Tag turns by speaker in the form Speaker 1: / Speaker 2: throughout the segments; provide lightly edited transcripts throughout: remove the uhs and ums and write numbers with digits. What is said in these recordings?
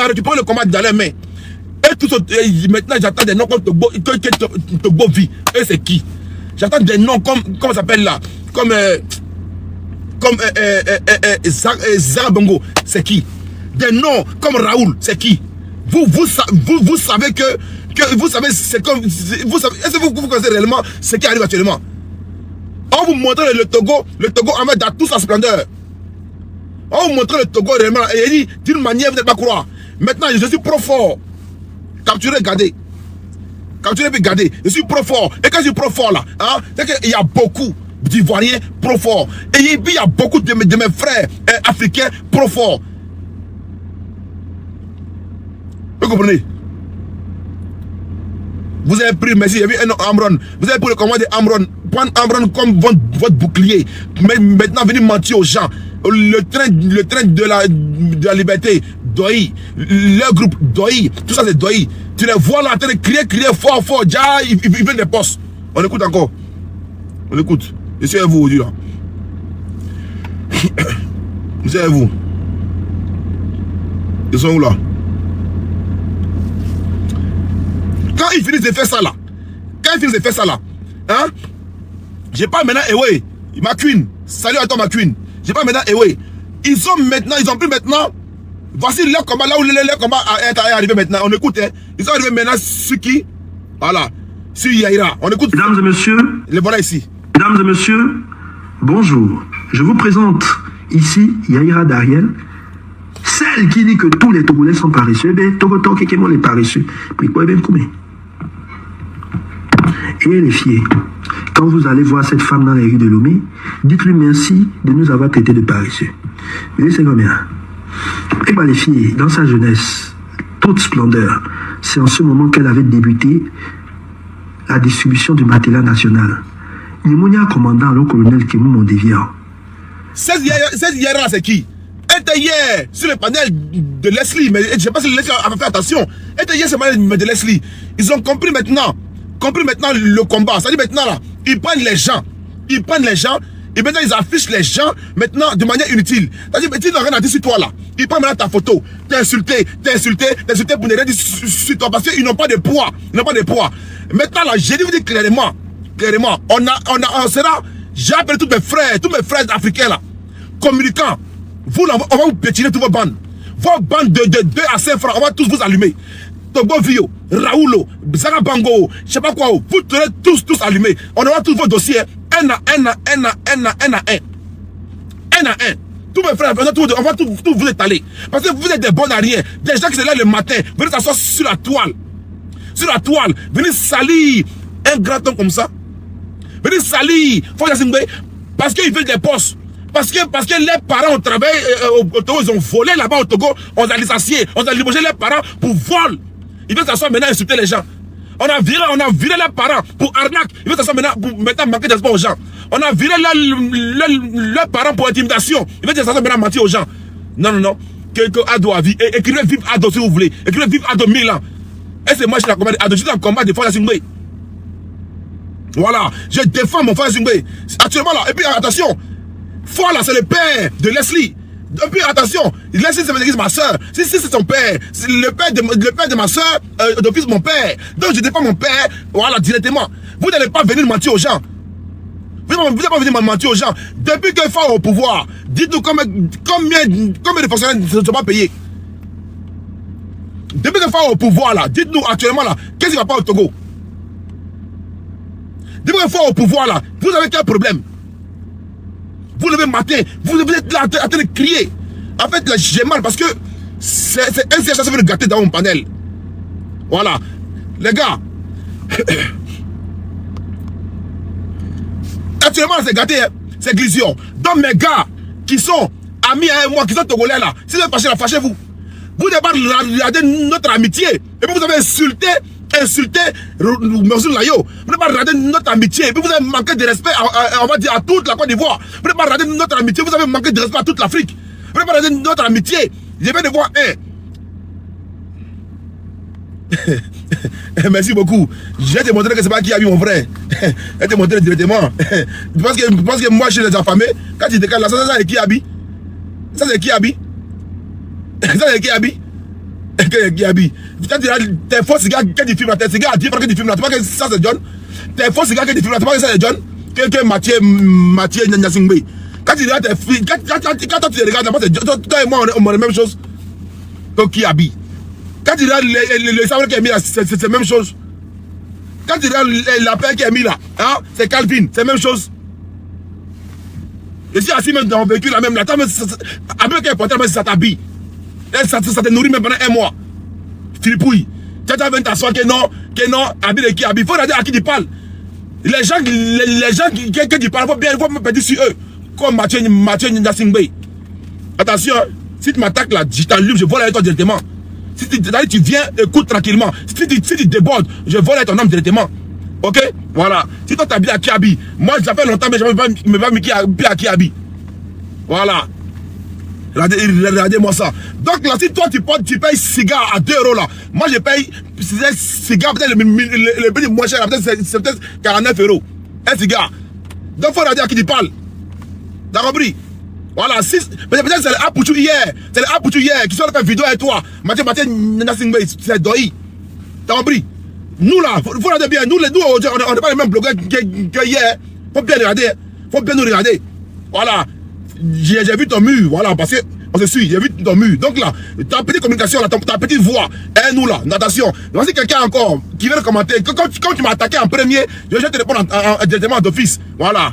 Speaker 1: a récupéré le combat dans les mains. Et tout maintenant, j'attends des noms comme Togo vit. Et c'est qui? J'attends des noms comme, comment ça s'appelle là? Comme Zarabongo, c'est qui? Des noms comme Raoul, c'est qui? Vous savez que vous savez, c'est comme, vous savez, est-ce que vous connaissez réellement ce qui arrive actuellement? On vous montre le Togo en met dans toute sa splendeur. On vous montre le Togo réellement, et il dit, d'une manière, vous n'allez pas croire. Maintenant, je suis pro fort. Capturez, gardez. Capturez, puis gardez. Je suis pro fort. Et quand je suis pro fort là, hein, c'est qu'il y a beaucoup d'Ivoiriens pro fort. Et puis il y a beaucoup de mes frères africains pro fort. Vous comprenez? Vous avez pris, merci, il y avait un Amron. Vous avez pris le commandant Amron. Prendre Amron comme votre bouclier. Mais maintenant, venez mentir aux gens. Le train de la liberté, Doi. Le groupe Doi. Tout ça, c'est Doi. Tu les vois là en train de crier fort. Déjà, ils viennent des postes. On écoute encore. On écoute. Je suis avec vous aujourd'hui là. Je suis avec vous. Ils sont où là? Quand ils finissent de faire ça là, hein, j'ai pas maintenant Ewe, McQueen, salut à toi McQueen, j'ai pas maintenant Ewe, ils ont pris maintenant, voici leur combat, là où leur combat est arrivé maintenant, on écoute, hein. Ils sont arrivés maintenant sur qui? Voilà, sur Yaira, on écoute.
Speaker 2: Mesdames et messieurs,
Speaker 1: les voilà ici.
Speaker 2: Mesdames et messieurs, bonjour, je vous présente ici Yaira Dariel, celle qui dit que tous les Togolais sont paresseux, ben Togo Togo les paresseux, puis quoi ben combien? Et les filles, quand vous allez voir cette femme dans les rues de Lomé, dites-lui merci de nous avoir traités de paresseux. Vous savez combien? Et bien les filles, dans sa jeunesse, toute splendeur, c'est en ce moment qu'elle avait débuté la distribution du matériel national. Nimounia commandant le colonel Kimou Mondévian.
Speaker 1: 16 Yara, c'est qui? Elle était hier sur le panel de Leslie, mais je ne sais pas si Leslie a fait attention. Elle était hier sur le panel de Leslie. Ils ont compris maintenant le combat. C'est-à-dire maintenant là, ils prennent les gens, et maintenant ils affichent les gens maintenant de manière inutile. C'est-à-dire ils n'ont rien à dire sur toi là. Ils prennent maintenant ta photo, t'es insulté pour ne rien dire sur toi parce qu'ils n'ont pas de poids. Maintenant là, je dis vous dire clairement, on sera, j'ai appelé tous mes frères africains là, communicants. On va vous pétiner toutes vos bandes. Vos bandes de 2 à 5 francs, on va tous vous allumer. Togo Vio, Raoulo, Zarabango, je sais pas quoi, vous serez tous allumés. On aura tous vos dossiers, un à un. Tous mes frères, on va tous vous étaler. Parce que vous êtes des bons à rien. Des gens qui se lèvent le matin, venez s'asseoir sur la toile. Venez salir un grand homme comme ça. Venez salir, parce qu'ils veulent des postes. Parce que les parents ont travaillé au Togo, ils ont volé là-bas au Togo, on a licencié, on a limogé les parents pour vol. Ils veulent s'asseoir maintenant et insulter les gens. On a viré les parents pour arnaque. Ils veulent s'asseoir maintenant manquer d'espoir aux gens. On a viré leurs parents pour intimidation. Ils veulent s'asseoir maintenant mentir aux gens. Non. Que Ado a vie. Écrivez vive Ado si vous voulez. Écrivez vive Ado 1000 ans. Et c'est moi je la commande. Ado, je suis en combat de Faya Singbe. Voilà. Je défends mon Faya Singbe. Actuellement là. Et puis attention. Voilà, c'est le père de Leslie. Et puis attention, Leslie c'est ma soeur. Si c'est son père, c'est le père de ma soeur, d'office mon père. Donc je défends mon père, voilà, directement. Vous n'allez pas venir mentir aux gens. Vous n'allez pas venir mentir aux gens. Depuis que Fao est au pouvoir, dites-nous combien de fonctionnaires ne sont pas payés. Depuis que Fao est au pouvoir là, dites-nous actuellement là, qu'est-ce qui ne va pas au Togo? Depuis que Fao est au pouvoir là, vous avez quel problème? Vous levez matin, vous êtes là en train de crier. En fait, là, j'ai mal parce que c'est un CHA qui veut le gâter dans mon panel. Voilà. Les gars, actuellement, c'est gâté, hein? C'est Glision. Donc, mes gars qui sont amis avec moi, qui sont togolais là, si vous êtes fâchés, fâchez-vous. Vous n'avez pas regardé notre amitié. Et puis, vous avez insulté Monsieur Layo. Vous n'avez pas regardé notre amitié. Et puis vous avez manqué de respect, on va dire, à toute la Côte d'Ivoire. Vous n'avez pas regardé notre amitié. Vous avez manqué de respect à toute l'Afrique. Vous n'avez pas regardé notre amitié. Je viens de voir Merci beaucoup. Je vais te montrer que c'est pas qui a vu mon frère. Je vais te montrer directement. Parce que moi, je suis les affamés. Quand tu décales là, ça c'est qui habille. Ça c'est qui habille. Ça c'est qui habille. Kiabi. Quand tu as tes faux cigares que tu fumes là, tes cigares à 10 francs que tu fumes là, tu vois que ça c'est John. Tes faux cigares que tu fumes là, tu vois que ça c'est John. Que Mathieu Nyasingbe. Quand tu regardes tes filles, quand tu les regardes, toi et moi on a la même chose. Donc Kiabi. Quand tu regardes le savon qui est mis là, c'est la même chose. Quand tu regardes la paire qui est mis là, hein, c'est Calvin, c'est la même chose. Et si assis même dans le véhicule là même là, après qu'elle porte, ça t'habille. Ça te nourrit même pendant un mois. Philippouille. Tu as 20 t'asseoir que non, habille qui habille. Il faut regarder à qui tu parles. Les gens qui tu parles, il faut me péter sur eux. Comme Mathieu Nyasingbe. Attention, si tu m'attaques là, je t'allume, je vole avec toi directement. Si tu viens, écoute tranquillement. Si tu débordes, je vole avec ton âme directement. Ok? Voilà. Si toi t'habilles à Kiabi, moi ça fait longtemps, mais je ne vais pas me à Kiabi. Voilà. Regardez-moi ça. Donc là, si toi tu payes cigare à 2 € là, moi je paye cigare, peut-être le prix moins cher, c'est peut-être 49 €. Un cigare. Donc il faut regarder à qui tu parles. T'as compris? Voilà, peut-être c'est le Apouchou hier. C'est le Apouchou hier qui sont fait vidéo avec toi. Mathieu Nyasingbe, c'est Doi. T'as compris? Nous là, faut regarder bien. Nous, on n'est pas les mêmes blogueurs que hier. Faut bien regarder. Faut bien nous regarder. Voilà. J'ai vu ton mur. Voilà, parce que on se suit. J'ai vu ton mur. Donc là, ta petite communication, là, ta petite voix. Et nous là, natation. Voici quelqu'un encore qui vient commenter. Quand tu m'as attaqué en premier, je vais te répondre directement d'office. Voilà.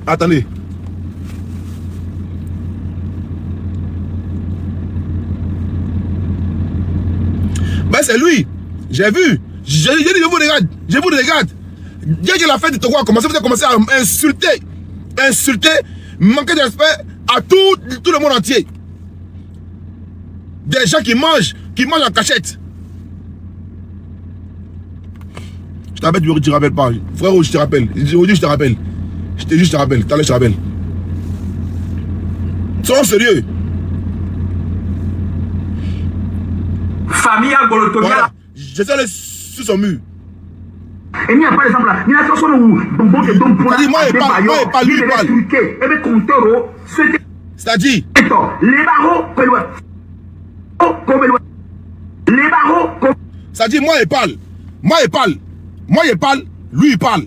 Speaker 1: Attendez. Ben c'est lui. J'ai vu. Je vous regarde. Je vous regarde. Dès que la fête de Togo a commencé, vous avez commencé à insulter, manquer de respect à tout le monde entier. Des gens qui mangent en cachette. Je t'appelle, tu te rappelles pas. Frérot, je te rappelle. Aujourd'hui, je te rappelle. Je te rappelle. Tout à l'heure, je te rappelle. Sois sérieux.
Speaker 2: Famille à Golotomia.
Speaker 1: Voilà. Je suis sur son mur.
Speaker 2: Et il n'y a pas d'exemple là. Il y a quelque chose où Bonbon et Dom pour
Speaker 1: lui il parle. C'est-à-dire
Speaker 2: les barreaux, les barreaux.
Speaker 1: C'est-à-dire moi il parle. Lui il parle.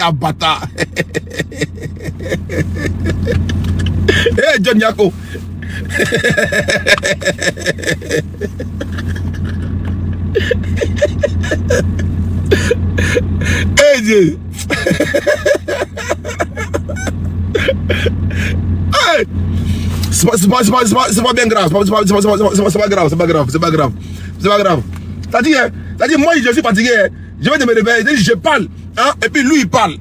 Speaker 1: Ah bâtard. Eh John Yako. Eh Dieu. C'est pas bien grave. C'est pas grave. C'est-à-dire moi je suis fatigué. Je vais me réveiller. Je parle. Hein, et puis lui il parle.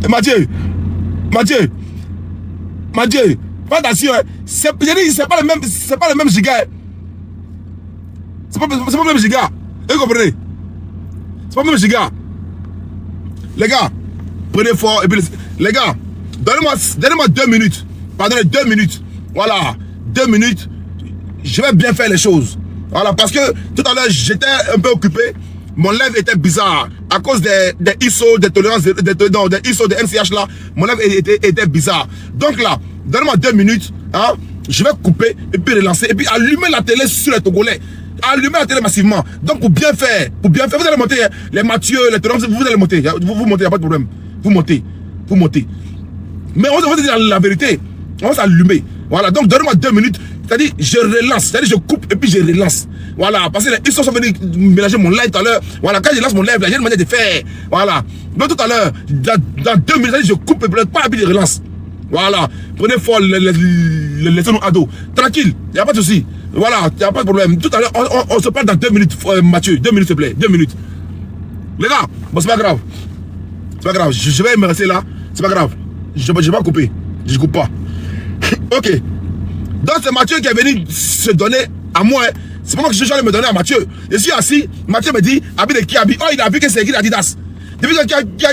Speaker 1: Mathieu, fais attention, c'est pas le même giga. C'est pas le même giga. Vous comprenez? C'est pas le même giga. Les gars, prenez fort et puis les gars, donnez-moi 2 minutes. Pardonnez 2 minutes. Voilà, 2 minutes. Je vais bien faire les choses. Voilà, parce que tout à l'heure j'étais un peu occupé. Mon live était bizarre. À cause des ISO, des tolérances, des ISO, des MCH là, mon live était bizarre. Donc là, donne-moi 2 minutes, hein, je vais couper et puis relancer. Et puis allumer la télé sur les Togolais. Allumer la télé massivement. Donc pour bien faire, vous allez monter, hein, les Mathieu, les tolérances, vous allez monter. Vous montez, il n'y a pas de problème. Vous montez. Mais on va dire la vérité. On va s'allumer. Voilà, donc donne-moi 2 minutes. C'est-à-dire, je relance. C'est-à-dire, je coupe et puis je relance. Voilà, parce que ils sont venus mélanger mon live tout à l'heure. Voilà, quand je lance mon live, là, j'ai une manière de faire. Voilà. Donc tout à l'heure, dans 2 minutes, je coupe et puis je relance. Voilà. Prenez fort laissez-nous ados. Tranquille, il n'y a pas de souci. Voilà, il n'y a pas de problème. Tout à l'heure, on se parle dans 2 minutes, Mathieu. 2 minutes, s'il te plaît. 2 minutes. Les gars, bon, c'est pas grave. C'est pas grave. Je vais me rester là. C'est pas grave. Je vais pas couper. Je coupe pas. Ok. Donc c'est Mathieu qui est venu se donner à moi. C'est pas moi que je vais me donner à Mathieu. Je suis assis, Mathieu me dit, habille de qui habille. Oh, il a vu que c'est écrit Adidas. Depuis que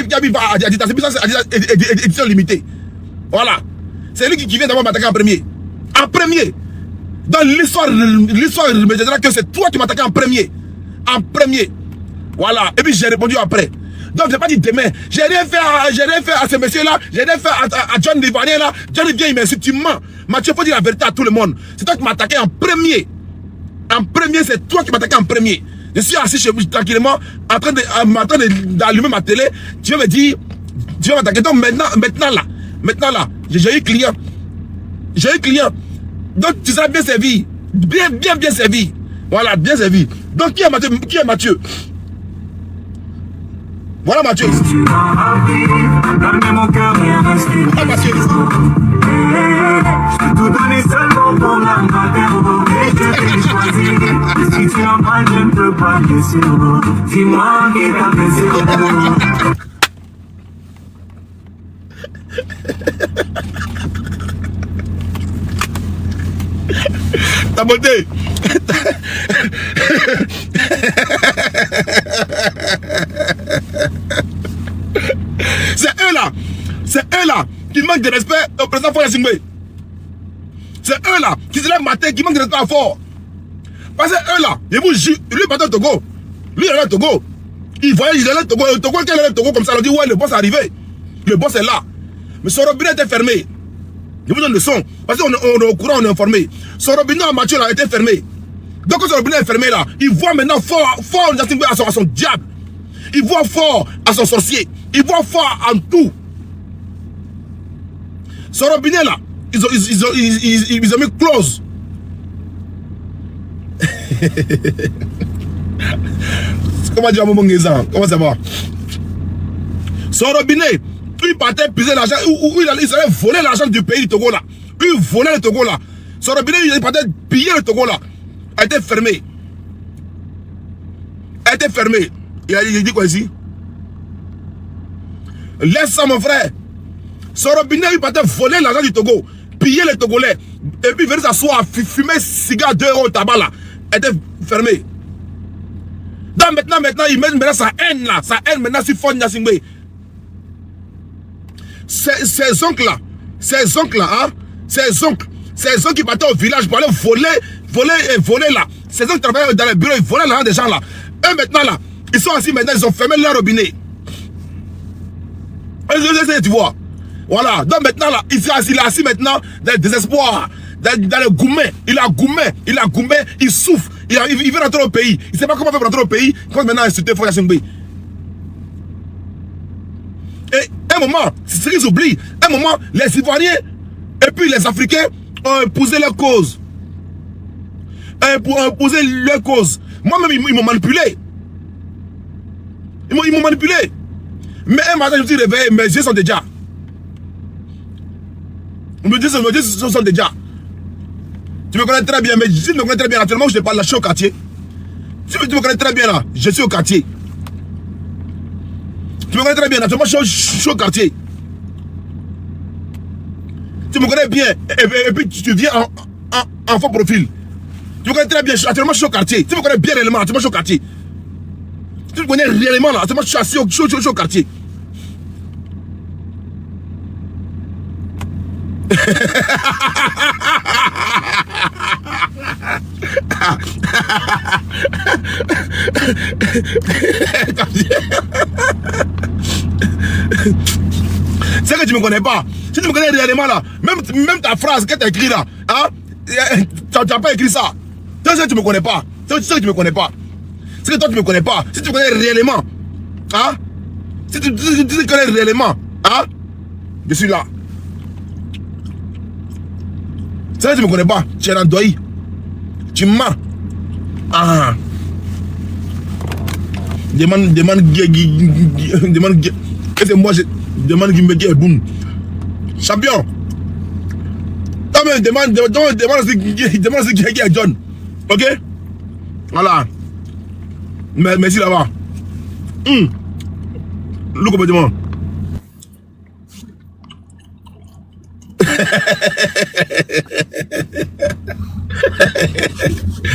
Speaker 1: Kiabi va à Adidas, c'est pour ça que c'est Adidas édition limitée. Voilà. C'est lui qui vient d'abord m'attaquer en premier. En premier. Dans l'histoire, me dira que c'est toi qui m'attaquais en premier. En premier. Voilà. Et puis j'ai répondu après. Donc j'ai pas dit demain. J'ai rien fait à ce monsieur-là. J'ai rien fait à John l'Ivoirien là. John vient, il m'insulte, tu mens. Mathieu, faut dire la vérité à tout le monde. C'est toi qui m'as attaqué en premier. En premier, c'est toi qui m'as attaqué en premier. Je suis assis chez moi tranquillement, en train d'allumer ma télé. Tu vas me dire, tu vas m'attaquer. Donc maintenant là, j'ai eu client. J'ai eu client. Donc tu seras bien servi. Bien servi. Voilà, bien servi. Donc qui est Mathieu? Voilà Mathieu. Voilà Mathieu.
Speaker 3: Je t'ai tout donné seulement pour la maternité. Je t'ai choisi. Si tu en mal, je ne peux pas te laisser. Dis-moi qui t'a blessé.
Speaker 1: Ta beauté. C'est eux là qui manquent de respect au président Faure Gnassingbé. C'est eux là qui se lèvent matin qui manquent de respect à Faure. Parce que eux là, ils vous jurent, lui il est au Togo. Lui il est au Togo. Il voyait, il est au Togo. Le Togo, quand il est au Togo comme ça, on dit ouais, le boss est arrivé. Le boss est là. Mais son robinet était fermé. Je vous donne le son. Parce qu'on est au courant, on est informé. Son robinet à Mathieu là a été fermé. Donc quand son robinet est fermé là, il voit maintenant Faure Gnassingbé à son diable. Il voit Faure à son sorcier. Il voit Faure en tout. Son robinet là, ils ont mis close. Comment dire à Momo Ngeza? Comment ça va? Son robinet, il partait puiser l'argent, il allait voler l'argent du pays du Togo là. Il volait le Togo là. Son robinet, il partait piller le Togo là. A été fermé. A été fermé. Il a dit quoi ici? Laisse ça mon frère. Son robinet, il partait voler l'argent du Togo, piller les Togolais, et puis venir s'asseoir, fumer cigare 2 € au tabac là, était fermé. Donc maintenant, il met maintenant sa haine là, maintenant sur Faure Gnassingbé. Ces oncles là, hein, ces oncles qui partaient au village pour aller voler là, ces oncles qui travaillaient dans les bureaux, ils volaient l'argent des gens là. Eux maintenant là, ils sont assis maintenant, ils ont fermé leur robinet. Tu vois. Voilà, donc maintenant là, il est assis maintenant dans le désespoir, dans le goumet. Il a goumé, il souffre, il veut rentrer au pays. Il ne sait pas comment faire pour rentrer au pays, quand maintenant insulter Faure Gnassingbé. Et un moment, c'est ce qu'ils oublient, un moment, les Ivoiriens et puis les Africains ont imposé leur cause. Moi-même, ils m'ont manipulé. Ils m'ont manipulé. Mais un matin, je me suis réveillé, mes yeux sont déjà. Mes yeux sont déjà. Tu me connais très bien, mais si tu me connais très bien, actuellement, je te parle là, je suis au quartier. Tu me connais très bien là, je suis au quartier. Tu me connais très bien, actuellement, je suis au quartier. Tu me connais bien, et puis tu viens en faux profil. Tu me connais très bien, actuellement, je suis au quartier. Tu me connais bien réellement, actuellement, je suis au quartier. Tu me connais réellement là, actuellement, je suis assis au quartier. C'est que tu me connais pas. Si tu me connais réellement là, même ta phrase que tu as écrit là, hein, tu n'as pas écrit ça. C'est que tu me connais pas. C'est que tu me connais pas. C'est que toi tu me connais pas. Si tu me connais réellement, hein, si tu me connais réellement, hein, je suis là. C'est vrai que tu ne me connais pas. Tu es un doyi. Tu mens. Ah. Demande. Et c'est moi, je demande qui me dit boum. Champion. Toi-même, demande qui est John. Ok? Voilà. Merci là-bas. Look complètement.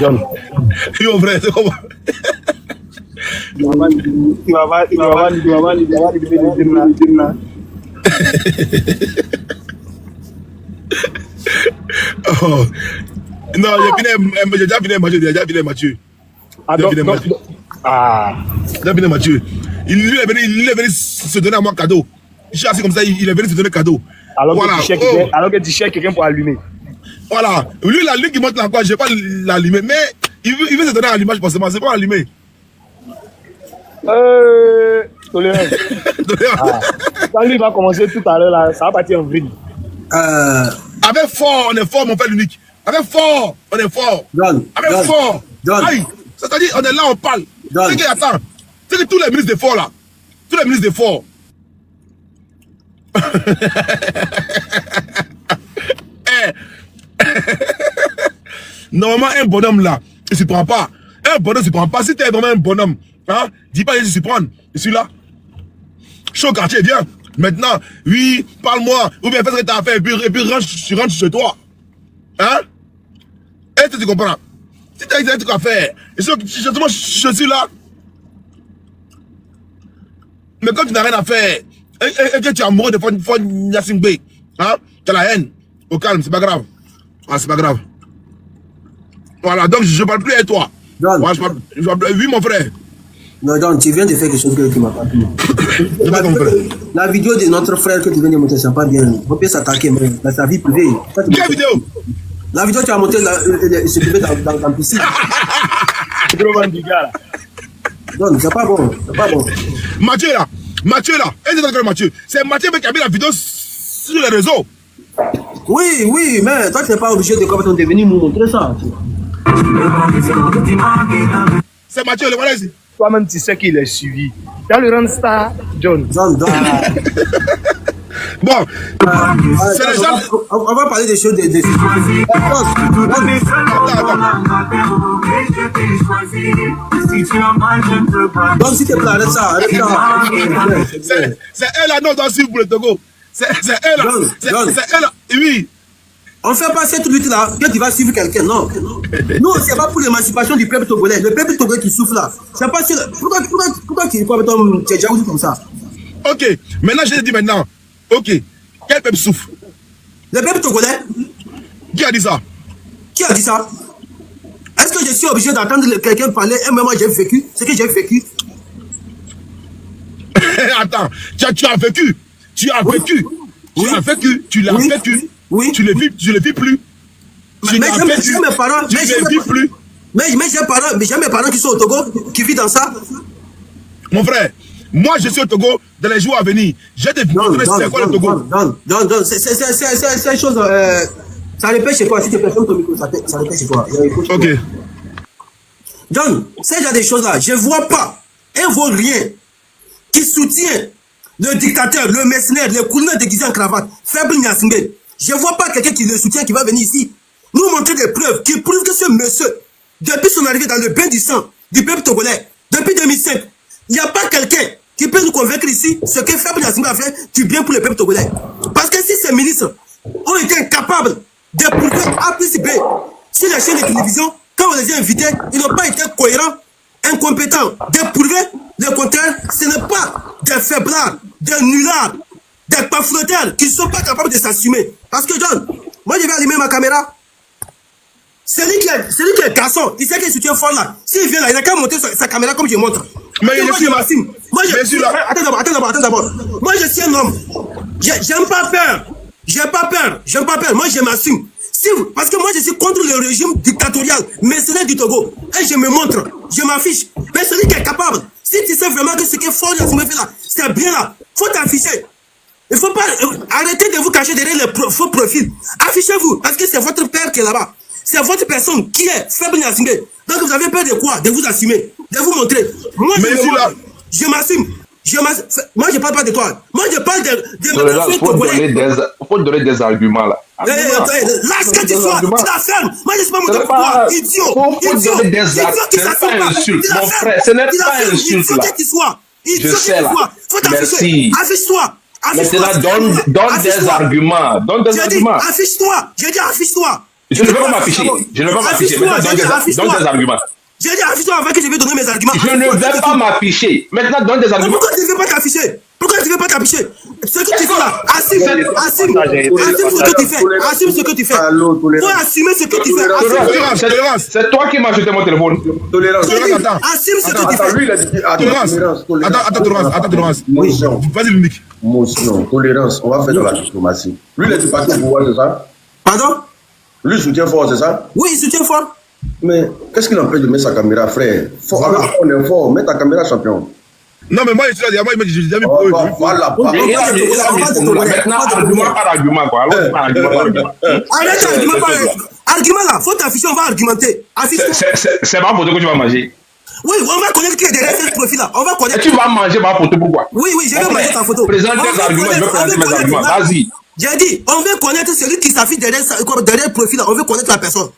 Speaker 4: John.
Speaker 1: Yo, frère, c'est comment?
Speaker 4: Tu vas
Speaker 1: oh. Non, j'ai déjà fini Mathieu.
Speaker 4: Ah.
Speaker 1: Bienvenue Mathieu. Il est venu se donner à moi cadeau. Je suis assis comme ça, il est venu se donner cadeau.
Speaker 4: Alors
Speaker 1: voilà.
Speaker 4: Que tu cherches quelqu'un pour allumer.
Speaker 1: Voilà. Lui, la ligne qui monte là, quoi, je ne vais pas l'allumer. Mais il veut se donner à l'image forcément. C'est pas allumer.
Speaker 4: Tolérance. Quand lui va commencer tout à l'heure, là, ça va partir en vrille.
Speaker 1: Avec fort, on est fort, mon père l'unique. Avec fort, on est fort. Avec fort. Aïe. C'est-à-dire, on est là, on parle. C'est que, attends, c'est que tous les ministres de fort là, tous les ministres de fort. Normalement, un bonhomme là, il ne se prend pas. Un bonhomme ne se prend pas. Si tu es vraiment un bonhomme, hein, dis pas, je se prend. Je suis là. Chaud quartier, viens. Maintenant, oui, parle-moi. Ou bien fais ce que tu as fait et puis rentre chez toi. Hein? Est-ce que tu comprends? Si tu as un truc à faire, je suis là. Mais quand tu n'as rien à faire, et que tu es amoureux de Fon Yassine Bey, hein? Tu as la haine. Au calme, c'est pas grave. Ah, c'est pas grave. Voilà, donc je ne parle plus avec toi. Voilà, oui, mon frère.
Speaker 5: Non, John, tu viens de faire quelque chose qui m'a pas plu. La vidéo de notre frère que tu viens de montrer, c'est pas bien. On peut s'attaquer, mais dans sa vie privée.
Speaker 1: Quelle vidéo?
Speaker 5: La vidéo que tu as montrée, se trouvait dans la piscine. Non, c'est pas bon. C'est pas bon.
Speaker 1: Mathieu là, Mathieu, c'est Mathieu qui a mis la vidéo sur les réseaux.
Speaker 5: Oui, mais toi tu n'es pas obligé de devenir nous montrer ça.
Speaker 1: C'est Mathieu, le voilà ici.
Speaker 4: Toi-même, tu sais qu'il est suivi. Tu as le Randstar, John.
Speaker 1: Bon, c'est les gens.
Speaker 5: On va parler des choses de. Donc, si tu es arrête ça.
Speaker 1: C'est elle là, non, dans suivre pour le Togo. C'est elle là. C'est elle là. Oui.
Speaker 5: On ne fait pas cette lutte-là que tu vas suivre quelqu'un, non. Non, c'est pas pour l'émancipation du peuple togolais. Le peuple togolais qui souffre là. C'est pas sûr. Pourquoi tu es déjà comme ça?
Speaker 1: Ok, maintenant je te dis maintenant. Ok, quel peuple souffre?
Speaker 5: Le peuple togolais.
Speaker 1: Qui a dit ça?
Speaker 5: Qui a dit ça? Est-ce que je suis obligé d'entendre quelqu'un parler et même moi j'ai vécu ce que j'ai vécu?
Speaker 1: Attends, tu as vécu. Tu as vécu. Tu as vécu. Tu l'as vécu.
Speaker 5: Oui.
Speaker 1: Tu ne le vis plus.
Speaker 5: Mais j'ai mes parents.
Speaker 1: Tu ne le vis plus.
Speaker 5: Mais j'ai mes parents qui sont au Togo, qui vivent dans ça.
Speaker 1: Mon frère, moi je suis au Togo dans les jours à venir. J'ai des montrer c'est quoi le Togo.
Speaker 5: Non, c'est une chose. Ça répète chez toi. Si tu personnes ton micro, ça répète chez toi.
Speaker 1: Ok.
Speaker 5: John, c'est déjà des choses là. Je ne vois pas un vaurien qui soutient le dictateur, le mercenaire, le colonel déguisé en cravate, faible Yassine Bey. Je ne vois pas quelqu'un qui le soutient, qui va venir ici, nous montrer des preuves qui prouvent que ce monsieur, depuis son arrivée dans le bain du sang du peuple togolais, depuis 2005, il n'y a pas quelqu'un qui peut nous convaincre ici ce que Faible Yassine Bey a fait du bien pour le peuple togolais. Parce que si ces ministres ont été incapables de prouver A plus B sur les chaînes de télévision, quand on les a invités, ils n'ont pas été cohérents, incompétents, de prouver le contraire, ce n'est pas des faiblards, des nullards, des pamphlétaires qui ne sont pas capables de s'assumer. Parce que John, moi je vais allumer ma caméra. Celui qui est garçon, il sait qu'il soutient fort là. S'il vient là, il n'a qu'à monter sa caméra comme je montre.
Speaker 1: Mais je suis là.
Speaker 5: Moi je suis là. Attends d'abord. Moi je suis un homme. J'aime pas peur. J'aime pas peur. Moi je m'assume. Parce que moi je suis contre le régime dictatorial, mercenaire du Togo. Et je me montre, je m'affiche. Mais celui qui est capable, si tu sais vraiment que ce que Fort Yassine Bey fait là, c'est bien là, faut t'afficher. Il ne faut pas arrêter de vous cacher derrière les faux profils. Affichez-vous, parce que c'est votre père qui est là-bas. C'est votre personne qui est Faible Yassine Bey. Donc vous avez peur de quoi? De vous assumer, de vous montrer. Moi je m'assume. Moi je ne parle pas de toi. Moi je parle de
Speaker 6: faut donner des arguments là.
Speaker 5: Lâche que tu sois, tu la fermes. Moi je ne suis pas monté pour toi, idiot.
Speaker 6: Faut donner des arguments. Ce n'est pas insulte, mon frère. Ce n'est pas insulte là. Je sais là. Merci.
Speaker 5: Affiche-toi.
Speaker 6: Maintenant, donne des arguments. Donne des arguments.
Speaker 5: Affiche-toi. J'ai dit affiche-toi.
Speaker 6: Je ne veux pas m'afficher. Donne des arguments.
Speaker 5: J'ai dit affiche-toi avant que je vais donner mes arguments.
Speaker 6: Je ne vais pas m'afficher. Maintenant, donne des arguments.
Speaker 5: Pourquoi tu ne veux pas t'afficher? Pourquoi tu ne veux pas t'afficher? Ce que tu fais là, assume ce que tu fais. Assume ce que tu fais. Faut assumer ce que tu fais.
Speaker 6: C'est toi qui m'as jeté mon téléphone.
Speaker 1: Tolérance, attends.
Speaker 5: Assume ce que tu fais.
Speaker 7: Lui, il a dit.
Speaker 1: Attends, Tolérance. Vas-y, le mic.
Speaker 7: Motion, tolérance, on va faire de la diplomatie. Lui, il est du parti au pouvoir, c'est ça?
Speaker 5: Pardon?
Speaker 7: Lui, il soutient fort, c'est ça?
Speaker 5: Oui, il soutient fort.
Speaker 7: Mais qu'est-ce qui l'empêche de mettre sa caméra, frère? On est fort, mets ta caméra, champion.
Speaker 1: Non, mais moi, je suis là, moi, j'ai jamais
Speaker 7: Voilà,
Speaker 6: Maintenant, argument par argument, quoi.
Speaker 5: Arrête l'argument par argument là, faut t'afficher, on va argumenter.
Speaker 6: C'est ma photo que tu vas manger.
Speaker 5: Oui, on va connaître qui est derrière ce profil-là. On va connaître.
Speaker 6: Et tu vas manger ma photo, pourquoi?
Speaker 5: Oui, je vais manger ta photo.
Speaker 6: Présente tes arguments, je vais présenter mes arguments. Vas-y.
Speaker 5: J'ai dit, on veut connaître celui qui s'affiche derrière le profil-là. On veut connaître la personne.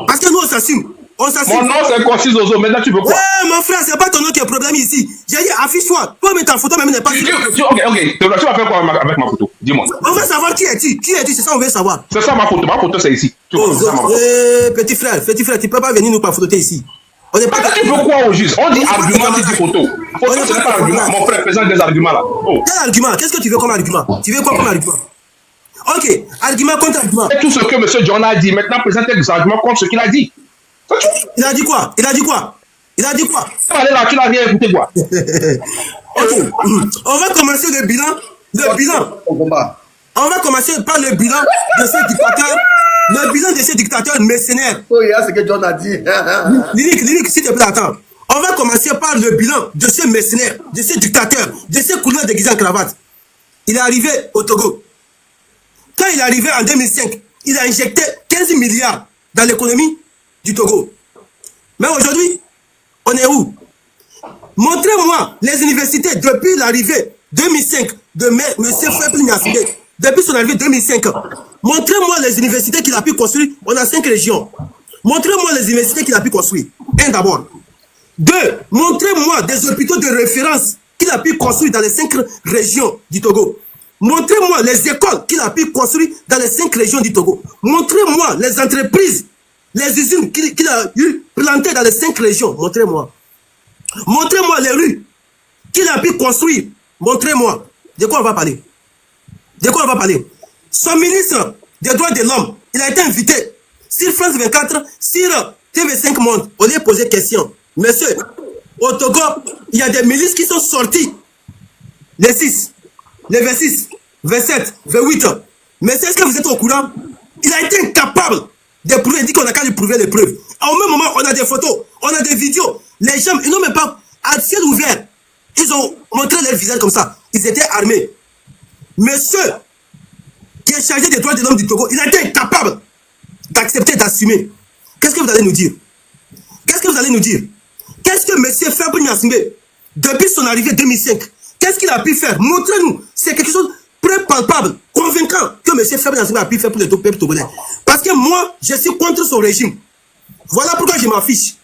Speaker 5: Parce que nous, on s'assume.
Speaker 6: Mon nom, c'est Kossi Zozo. Maintenant, tu veux quoi?
Speaker 5: Mon frère, c'est pas ton nom qui est le problème ici. J'ai dit, affiche-toi. Toi, mais ta photo même n'est pas.
Speaker 6: Ok. Tu vas faire quoi avec ma photo? Dis-moi.
Speaker 5: On veut savoir qui est-tu. Qui est-tu? C'est ça, on veut savoir.
Speaker 6: C'est ça ma photo. Ma photo, c'est ici.
Speaker 5: Petit frère, tu peux pas venir nous pas phototer ici. On n'est pas.
Speaker 6: Tu veux quoi au juste? On dit argument, tu dis photo. Photo, c'est pas argument. Mon frère présente des arguments là.
Speaker 5: Quel argument? Qu'est-ce que tu veux comme argument? Tu veux quoi comme argument? Ok, argument contre argument.
Speaker 6: Et tout ce que M. John a dit, maintenant présente des arguments contre ce qu'il a dit.
Speaker 5: Il a dit quoi?
Speaker 6: Allez là, tu n'as rien écouté quoi?
Speaker 5: Ok, on va commencer le bilan. On va commencer par le bilan de ces dictateurs. Le bilan de ces dictateurs mercenaires.
Speaker 7: Oh, il y a ce que John a dit.
Speaker 5: Lilique, s'il te plaît, attends. On va commencer par le bilan de ces mercenaires, de ces dictateurs, de ces couleurs déguisés en cravate. Il est arrivé au Togo. Quand il est arrivé en 2005, il a injecté 15 milliards dans l'économie du Togo. Mais aujourd'hui, on est où? Montrez-moi les universités depuis l'arrivée 2005 de M. Fabre Gnassingbé. Depuis son arrivée 2005. Montrez-moi les universités qu'il a pu construire. On a 5 régions. Montrez-moi les universités qu'il a pu construire. 1 d'abord. 2. Montrez-moi des hôpitaux de référence qu'il a pu construire dans les 5 régions du Togo. Montrez-moi les écoles qu'il a pu construire dans les 5 régions du Togo. Montrez-moi les entreprises, les usines qu'il a eu plantées dans les 5 régions. Montrez-moi. Montrez-moi les rues qu'il a pu construire. Montrez-moi. De quoi on va parler? Son ministre des droits de l'homme, il a été invité sur France 24, sur TV5 Monde. On lui a posé question. Monsieur, au Togo, il y a des milices qui sont sorties. Les 6. Les 26, 27, 28. Mais est-ce que vous êtes au courant? Il a été incapable de prouver. Il dit qu'on n'a qu'à lui prouver les preuves. Au même moment, on a des photos, on a des vidéos. Les gens, ils n'ont même pas, à ciel ouvert, ils ont montré leur visage comme ça. Ils étaient armés. Monsieur, qui est chargé des droits de l'homme du Togo, il a été incapable d'accepter, d'assumer. Qu'est-ce que vous allez nous dire? Qu'est-ce que M. Fabre Gnassingbé, depuis son arrivée 2005, qu'est-ce qu'il a pu faire? Montrez-nous. C'est quelque chose de très palpable, convaincant que M. Fabre Gnassingbé a pu faire pour le peuple togolais. Parce que moi, je suis contre son régime. Voilà pourquoi je m'affiche.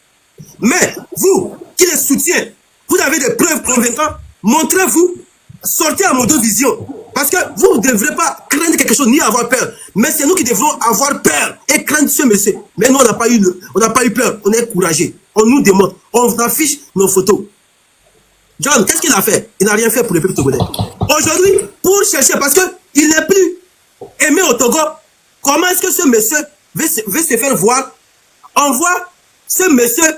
Speaker 5: Mais vous, qui les soutient, vous avez des preuves convaincantes, montrez-vous, sortez à Modovision. Parce que vous ne devrez pas craindre quelque chose ni avoir peur. Mais c'est nous qui devrons avoir peur et craindre ce monsieur. Mais nous, on n'a pas eu peur. On est courageux. On nous démontre. On affiche nos photos. John, qu'est-ce qu'il a fait? Il n'a rien fait pour le peuple togolais. Aujourd'hui, pour chercher, parce qu'il n'est plus aimé au Togo, comment est-ce que ce monsieur veut se faire voir? On voit ce monsieur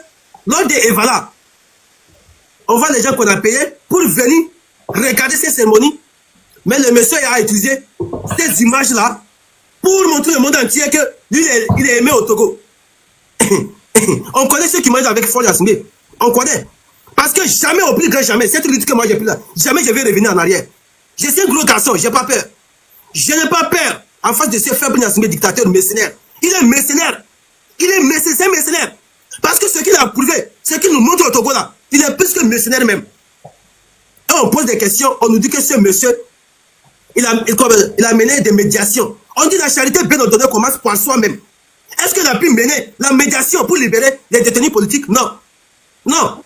Speaker 5: lors des Evala. On voit les gens qu'on a payés pour venir regarder ces cérémonies. Mais le monsieur a utilisé ces images-là pour montrer au monde entier que lui, il est aimé au Togo. On connaît ceux qui mangent avec Fabre Gnassingbé. On connaît. Parce que jamais, au plus grand jamais, cette lutte que moi j'ai pris là, jamais je vais revenir en arrière. Je suis un gros garçon, j'ai pas peur. Je n'ai pas peur en face de ce Fabre Gnassingbé, dictateur mercenaire. Il est mercenaire. C'est un mercenaire. Parce que ce qu'il a prouvé, ce qu'il nous montre au Togo là, il est plus que mercenaire même. Et on pose des questions, on nous dit que ce monsieur, il a mené des médiations. On dit la charité bien ordonnée commence par soi-même. Est-ce qu'il a pu mener la médiation pour libérer les détenus politiques? Non. Non.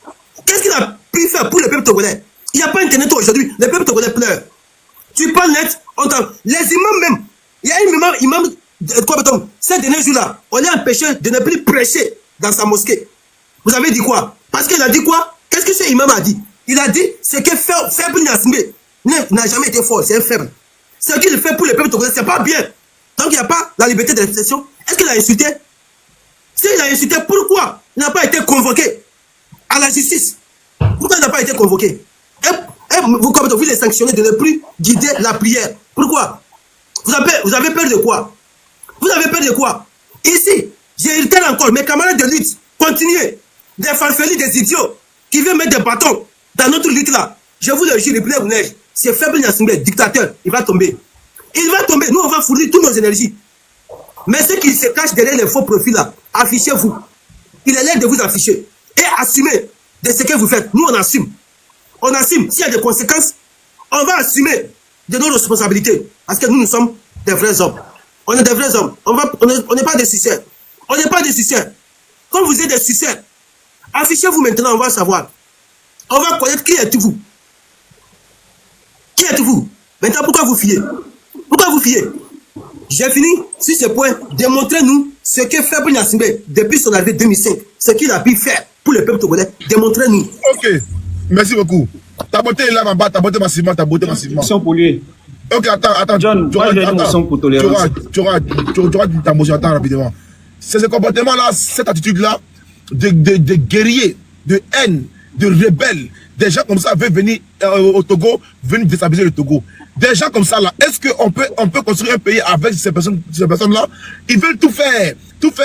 Speaker 5: Qu'est-ce qu'il a pu faire pour le peuple togolais? Il n'y a pas internet aujourd'hui. Le peuple togolais pleure. Tu parles net, on entend. Les imams même. Il y a un imam ces derniers jours-là, on l'a empêché de ne plus prêcher dans sa mosquée. Vous avez dit quoi? Parce qu'il a dit quoi? Qu'est-ce que ce imam a dit? Il a dit ce que Fabre Gnassingbé n'a jamais été fort, c'est un faible. Ce qu'il fait pour le peuple togolais, c'est pas bien. Donc il n'y a pas la liberté d'expression. Est-ce qu'il a insulté? S'il a insulté, pourquoi il n'a pas été convoqué à la justice? Pourquoi il n'a pas été convoqué? Et vous, comme vous les sanctionnez de ne plus guider la prière. Pourquoi? Vous avez peur de quoi? Vous avez peur de quoi? Ici, j'ai irrité encore mes camarades de lutte. Continuez. Des farfelis, des idiots qui veulent mettre des bâtons dans notre lutte là. Je vous le jure, le plein neige. C'est faible Gnassingbé, dictateur. Il va tomber. Il va tomber. Nous, on va fournir toutes nos énergies. Mais ceux qui se cachent derrière les faux profils là, affichez-vous. Il est l'heure de vous afficher. Et assumer de ce que vous faites. Nous, on assume. On assume. S'il y a des conséquences, on va assumer de nos responsabilités. Parce que nous sommes des vrais hommes. On est des vrais hommes. On n'est pas des suceurs. On n'est pas des suceurs. Comme vous êtes des suceurs, affichez-vous maintenant, on va savoir. On va connaître qui êtes-vous. Qui êtes-vous? Maintenant, pourquoi vous fiez? Pourquoi vous fiez? J'ai fini sur ce point. Démontrez-nous ce que fait Gnassingbé depuis son arrivée 2005. Ce qu'il a pu faire pour le peuple togolais. Démontrez-nous.
Speaker 1: Ok. Merci beaucoup. Ta beauté est là en bas, ta beauté massivement, ta beauté massivement.
Speaker 4: Son polier.
Speaker 1: Ok, attends.
Speaker 4: John, moi j'ai une motion pour tolérance.
Speaker 1: Tu auras ta motion, attends rapidement. C'est ce comportement-là, cette attitude-là, de guerrier, de haine, de rebelle. Des gens comme ça veulent venir au Togo, venir déstabiliser le Togo. Des gens comme ça là, est-ce qu'on peut construire un pays avec ces personnes-là? Ils veulent tout faire,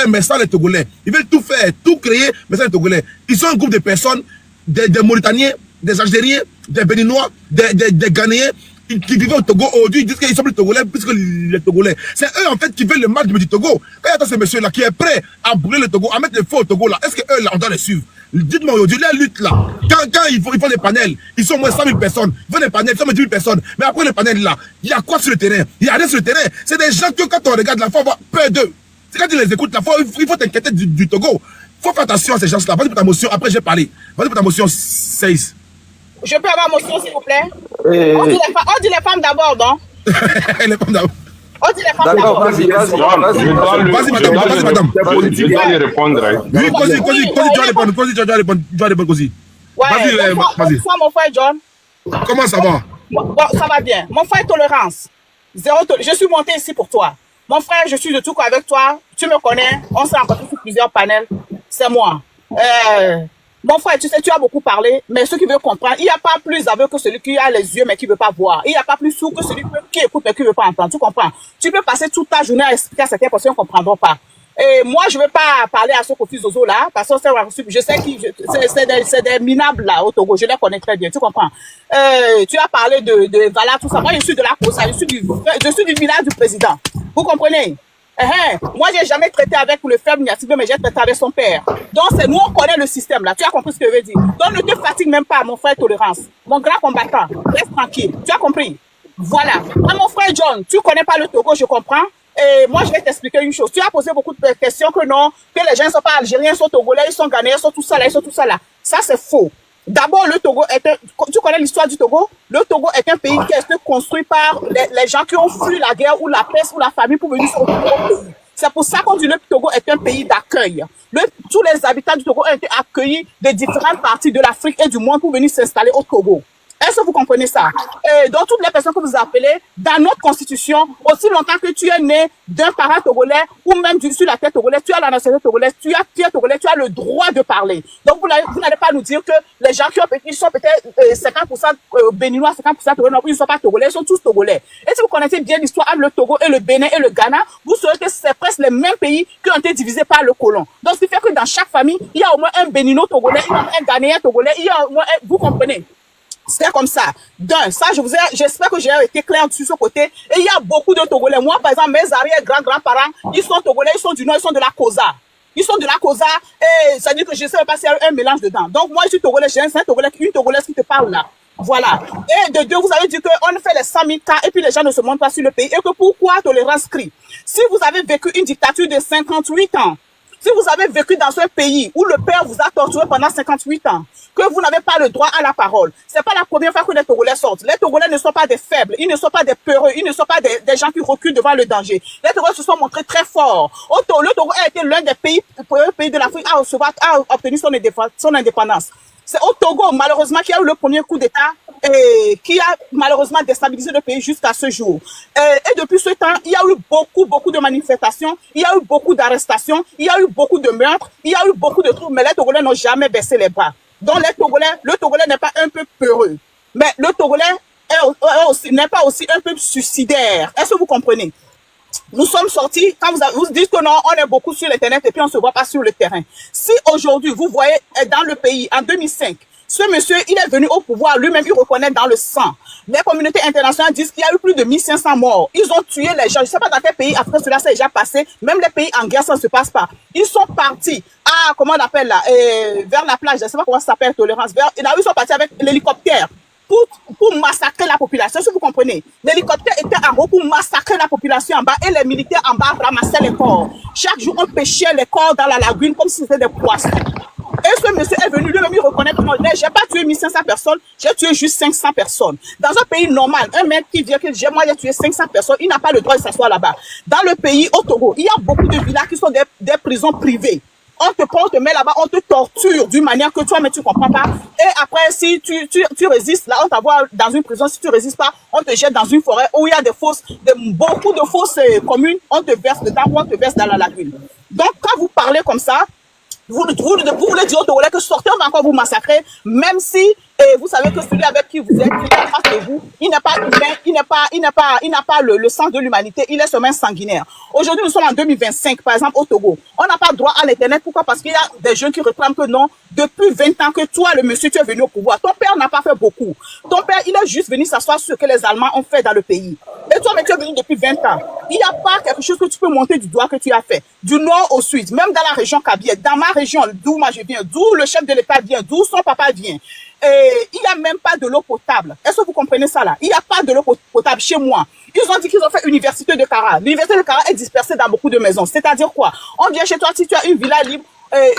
Speaker 1: mais sans les Togolais. Ils veulent tout faire, tout créer, mais sans les Togolais. Ils sont un groupe de personnes, des Mauritaniens, des Algériens, des Béninois, des Ghanéens, qui vivent au Togo aujourd'hui, ils disent qu'ils sont plus Togolais plus que les Togolais. C'est eux en fait qui veulent le mal du Togo. Quand il y a ce monsieur-là qui est prêt à brûler le Togo, à mettre le feu au Togo là, est-ce qu'eux là, on doit les suivre? Dites-moi aujourd'hui, la lutte là, quand ils font des panels, ils sont au moins 100 000 personnes, ils font des panels, ils sont 10 000 personnes, mais après les panels là, il y a quoi sur le terrain? Il n'y a rien sur le terrain. C'est des gens que quand on regarde la fois, on voit peur d'eux. C'est quand tu les écoutes la fois, il faut t'inquiéter du Togo. Il faut faire attention à ces gens-là. Vas-y pour ta motion, après j'ai parlé. Vas-y pour ta motion 16.
Speaker 8: Je peux avoir motion, s'il vous plaît? On dit les femmes d'abord, non?
Speaker 1: Les femmes d'abord.
Speaker 8: On dit les femmes d'abord.
Speaker 6: Vas-y, madame. Je dois lui répondre.
Speaker 1: Oui, Kosi, tu dois répondre, Kosi.
Speaker 8: Ouais,
Speaker 1: vas-y.
Speaker 8: Mon frère John.
Speaker 1: Comment ça va?
Speaker 8: Bon, ça va bien. Mon frère Tolérance. Je suis monté ici pour toi. Mon frère, je suis de tout avec toi. Tu me connais. On s'est rencontrés sur plusieurs panels. C'est moi. Mon frère, tu sais, tu as beaucoup parlé, mais ceux qui veulent comprendre, il n'y a pas plus aveugle que celui qui a les yeux mais qui ne veut pas voir. Il n'y a pas plus sourd que celui qui écoute mais qui ne veut pas entendre. Tu comprends? Tu peux passer toute ta journée à expliquer à certaines personnes qui ne comprendront pas. Et moi, je ne vais pas parler à ce Kofi Zozo là, parce que je sais que c'est des minables là au Togo. Je les connais très bien. Tu comprends? Tu as parlé de Vala, tout ça. Moi, je suis de la Kosa. Je suis du village du président. Vous comprenez? Moi, j'ai jamais traité avec le faible Gnassingbé, mais j'ai traité avec son père. Donc, nous, on connaît le système, là. Tu as compris ce que je veux dire? Donc, ne te fatigue même pas, mon frère Tolérance. Mon grand combattant. Reste tranquille. Tu as compris? Voilà. Mon frère John, tu connais pas le Togo, je comprends. Et moi, je vais t'expliquer une chose. Tu as posé beaucoup de questions que non, que les gens ne sont pas algériens, ils sont togolais, ils sont ghanéens, ils sont tout ça là, ils sont tout ça là. Ça, c'est faux. D'abord, le Togo tu connais l'histoire du Togo? Le Togo est un pays qui a été construit par les gens qui ont fui la guerre ou la peste ou la famine pour venir sur le pays. C'est pour ça qu'on dit que le Togo est un pays d'accueil. Tous les habitants du Togo ont été accueillis de différentes parties de l'Afrique et du monde pour venir s'installer au Togo. Est-ce que vous comprenez ça? Donc, toutes les personnes que vous appelez, dans notre constitution, aussi longtemps que tu es né d'un parent togolais ou même sur la terre togolaise, tu as la nationalité togolaise, tu es togolais, tu as le droit de parler. Donc, vous n'allez pas nous dire que les gens qui sont peut-être 50% béninois, 50% togolais, non, ils ne sont pas togolais, ils sont tous togolais. Et si vous connaissez bien l'histoire entre le Togo et le Bénin et le Ghana, vous saurez que c'est presque les mêmes pays qui ont été divisés par le colon. Donc, ce qui fait que dans chaque famille, il y a au moins un bénino togolais, il y a un ghanéen togolais, il y a au moins vous comprenez? C'est comme ça. Ça, j'espère que j'ai été clair sur ce côté. Et il y a beaucoup de Togolais. Moi, par exemple, mes arrière-grands-grands-parents, ils sont Togolais, ils sont du Nord, ils sont de la Kosa. Ils sont de la Kosa, et ça veut dire que je ne sais pas s'il y a un mélange dedans. Donc, moi, je suis Togolais, j'ai un Togolais, une Togolaise qui te parle là. Voilà. Et de deux, vous avez dit qu'on fait les 100 000 cas, et puis les gens ne se montrent pas sur le pays. Et que pourquoi Tolérance crie? Si vous avez vécu une dictature de 58 ans, si vous avez vécu dans un pays où le père vous a torturé pendant 58 ans, que vous n'avez pas le droit à la parole, c'est pas la première fois que les Togolais sortent. Les Togolais ne sont pas des faibles, ils ne sont pas des peureux, ils ne sont pas des gens qui reculent devant le danger. Les Togolais se sont montrés très forts. Le Togo a été l'un des pays de l'Afrique à obtenir son indépendance. C'est au Togo, malheureusement, qu'il y a eu le premier coup d'État et qui a malheureusement déstabilisé le pays jusqu'à ce jour. Et depuis ce temps, il y a eu beaucoup de manifestations, il y a eu beaucoup d'arrestations, il y a eu beaucoup de meurtres, il y a eu beaucoup de trucs, mais les Togolais n'ont jamais baissé les bras. Donc le Togolais n'est pas un peu peureux, mais le Togolais n'est pas aussi un peu suicidaire. Est-ce que vous comprenez? Nous sommes sortis, quand vous dites que non, on est beaucoup sur l'internet et puis on ne se voit pas sur le terrain. Si aujourd'hui, vous voyez dans le pays, en 2005, ce monsieur, il est venu au pouvoir, lui-même, il reconnaît dans le sang. Les communautés internationales disent qu'il y a eu plus de 1500 morts. Ils ont tué les gens. Je ne sais pas dans quel pays, après cela, c'est déjà passé. Même les pays en guerre, ça ne se passe pas. Ils sont partis à, comment on appelle là, vers la plage, je ne sais pas comment ça s'appelle, Tolérance, ils sont partis avec l'hélicoptère. Pour massacrer la population, si vous comprenez. L'hélicoptère était en haut pour massacrer la population en bas et les militaires en bas ramassaient les corps. Chaque jour, on pêchait les corps dans la lagune comme si c'était des poissons. Et ce monsieur est venu lui-même, il reconnaît que j'ai pas tué 1500 personnes, j'ai tué juste 500 personnes. Dans un pays normal, un mec qui vient que j'ai tué 500 personnes, il n'a pas le droit de s'asseoir là-bas. Dans le pays, au Togo, il y a beaucoup de villas qui sont des prisons privées. On te prend, on te met là-bas, on te torture d'une manière que toi, mais tu comprends pas. Et après, si tu résistes, là, on t'envoie dans une prison. Si tu résistes pas, on te jette dans une forêt où il y a beaucoup de fosses communes. On te verse dedans ou on te verse dans la lagune. Donc, quand vous parlez comme ça, vous voulez dire aux Togolais que sortez, on va encore vous massacrer, même si vous savez que celui avec qui vous êtes, qui est en face de vous, il n'est pas humain, il n'a pas le sang de l'humanité, il est seulement sanguinaire. Aujourd'hui, nous sommes en 2025, par exemple, au Togo. On n'a pas droit à l'internet. Pourquoi? Parce qu'il y a des jeunes qui réclament que non, depuis 20 ans que toi, le monsieur, tu es venu au pouvoir. Ton père n'a pas fait beaucoup. Ton père, il est juste venu s'asseoir sur ce que les Allemands ont fait dans le pays. Et toi, mais tu es venu depuis 20 ans. Il n'y a pas quelque chose que tu peux monter du doigt que tu as fait. Du nord au sud, même dans la région Kabylie, dans ma région, d'où moi je viens, d'où le chef de l'État vient, d'où son papa vient. Il n'y a même pas de l'eau potable. Est-ce que vous comprenez ça là? Il n'y a pas de l'eau potable chez moi. Ils ont dit qu'ils ont fait l'université de Kara. L'université de Kara est dispersée dans beaucoup de maisons. C'est-à-dire quoi? On vient chez toi, si tu as une villa libre,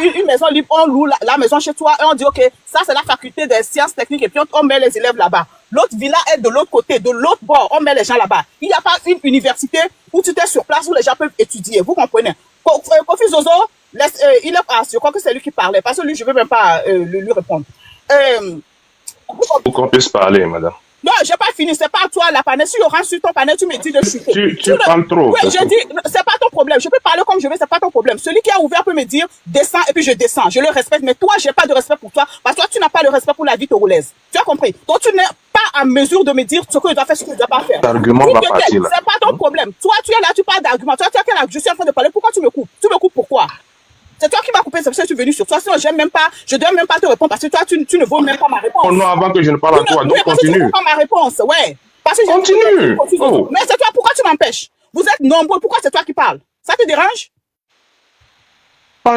Speaker 8: une maison libre, on loue la maison chez toi et on dit ok, ça c'est la faculté des sciences techniques et puis on met les élèves là-bas. L'autre villa est de l'autre côté, de l'autre bord, on met les gens là-bas. Il n'y a pas une université où tu es sur place où les gens peuvent étudier. Vous comprenez? Kofi Zozo, je crois que c'est lui qui parlait, parce que lui, je ne veux même pas lui répondre.
Speaker 6: Pour qu'on puisse parler, madame.
Speaker 8: Non, j'ai pas fini, c'est pas toi la panel. Si je rentre sur ton panel, tu me dis de chuter.
Speaker 6: Tu parles trop.
Speaker 8: Oui, je dis, c'est pas ton problème. Je peux parler comme je veux, c'est pas ton problème. Celui qui a ouvert peut me dire, descends, et puis je descends. Je le respecte, mais toi, j'ai pas de respect pour toi, parce que toi, tu n'as pas de respect pour la vie togolaise. Tu as compris? Donc, tu n'es pas en mesure de me dire ce que je dois faire, ce que je dois pas faire.
Speaker 6: L'argument va partir là.
Speaker 8: C'est pas ton problème. Toi, tu es là, tu parles d'argument. Toi, tu as quel argument? Je suis en train de parler. Pourquoi tu me coupes? Tu me coupes pourquoi? C'est toi qui m'as coupé, c'est parce que je suis venu sur toi. Sinon, je ne dois même pas te répondre parce que toi, tu ne vaux même pas ma réponse.
Speaker 6: Oh non, avant que je ne parle à toi, donc continue. Tu ne vaux pas
Speaker 8: ma réponse, ouais. Parce que
Speaker 6: continue.
Speaker 8: Oh. Mais c'est toi, pourquoi tu m'empêches? Vous êtes nombreux, pourquoi c'est toi qui parles? Ça te dérange?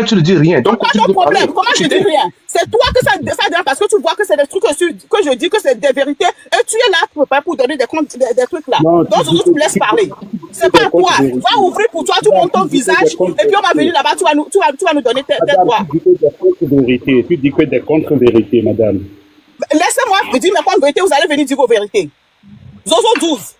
Speaker 6: Tu ne dis rien. Donc,
Speaker 8: pas ton problème. Comment je ne dis rien? C'est toi que ça dérange parce que tu vois que c'est des trucs que je dis que c'est des vérités et tu es là pour donner des trucs là. Non, donc, je te laisse parler. C'est pas toi. Va ouvrir pour toi, tu montes ton visage et puis on va venir là-bas, tu vas nous donner tes droits.
Speaker 4: Tu dis que des contre-vérités, madame.
Speaker 8: Laissez-moi vous dire mes contre-vérités, vous allez venir dire vos vérités. Zozo 12.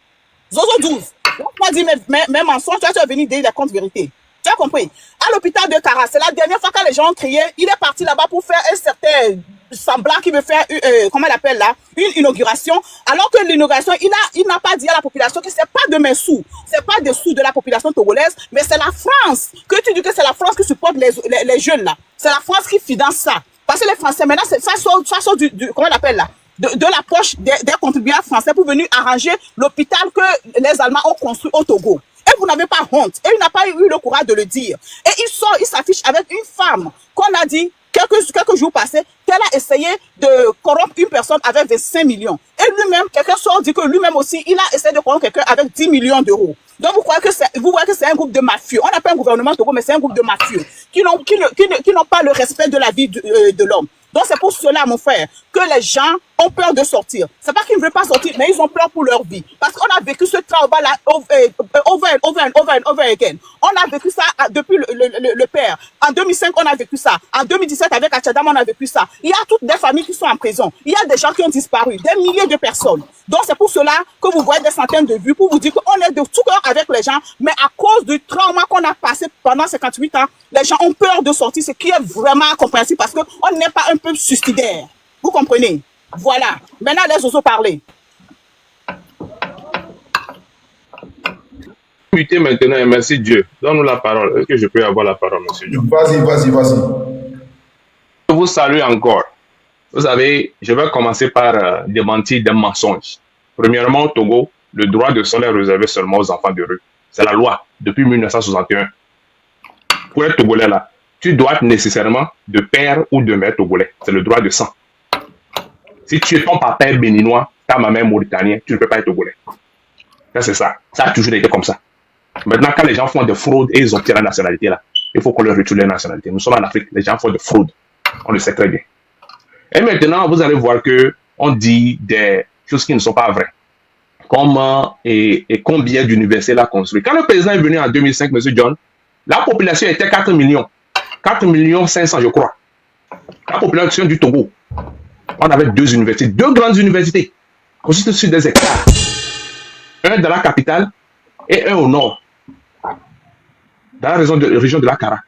Speaker 8: Moi, dis mes mensonges, toi, tu vas venir dire les contre-vérités. Tu as compris? À l'hôpital de Kara, c'est la dernière fois que les gens ont crié, il est parti là-bas pour faire un certain semblant qui veut faire, comment il appelle là, une inauguration, alors que l'inauguration, il n'a pas dit à la population que c'est pas de mes sous, c'est pas des sous de la population togolaise, mais c'est la France. Que tu dis que c'est la France qui supporte les jeunes là. C'est la France qui finance ça. Parce que les Français, maintenant, ça sort du comment on appelle là? De la poche des contribuables français pour venir arranger l'hôpital que les Allemands ont construit au Togo. Et vous n'avez pas honte. Et il n'a pas eu le courage de le dire. Et il s'affiche avec une femme qu'on a dit quelques jours passés qu'elle a essayé de corrompre une personne avec 25 millions. Et lui-même, quelqu'un sort dit que lui-même aussi, il a essayé de corrompre quelqu'un avec 10 millions d'euros. Donc vous voyez que c'est un groupe de mafieux. On n'a pas un gouvernement Togo, mais c'est un groupe de mafieux qui n'ont pas le respect de la vie de l'homme. Donc c'est pour cela, mon frère, que les gens ont peur de sortir. C'est pas qu'ils ne veulent pas sortir, mais ils ont peur pour leur vie. Parce qu'on a vécu ce trauma-là over again. On a vécu ça depuis le père. En 2005, on a vécu ça. En 2017, avec Achadam, on a vécu ça. Il y a toutes des familles qui sont en prison. Il y a des gens qui ont disparu, des milliers de personnes. Donc c'est pour cela que vous voyez des centaines de vues, pour vous dire qu'on est de tout cœur avec les gens, mais à cause du trauma qu'on a passé pendant 58 ans, les gens ont peur de sortir, ce qui est vraiment incompréhensible parce qu'on n'est pas un peu suicidaire. Vous comprenez? Voilà. Maintenant, laisse Zozo parler.
Speaker 6: Muté maintenant, et merci Dieu. Donne-nous la parole. Est-ce que je peux avoir la parole, monsieur John?
Speaker 1: Vas-y.
Speaker 6: Je vous salue encore. Vous savez, je vais commencer par démentir des mensonges. Premièrement, au Togo, le droit de sol est réservé seulement aux enfants de rue. C'est la loi depuis 1961. Pour être Togolais là, tu dois être nécessairement de père ou de mère togolais. C'est le droit de sang. Si tu es ton papa est béninois, ta maman est mauritanien, tu ne peux pas être Togolais. Ça, c'est ça. Ça a toujours été comme ça. Maintenant, quand les gens font des fraudes et ils obtiennent la nationalité là, il faut qu'on leur retire la nationalité. Nous sommes en Afrique, les gens font des fraudes. On le sait très bien. Et maintenant, vous allez voir que on dit des choses qui ne sont pas vraies. Comment et combien d'universités l'a construit. Quand le président est venu en 2005, M. John, la population était 4 millions. 4 millions 500, je crois. La population du Togo. On avait 2 universités, 2 grandes universités, constituées sur des hectares. Un dans la capitale et un au nord, dans la région de la Kara.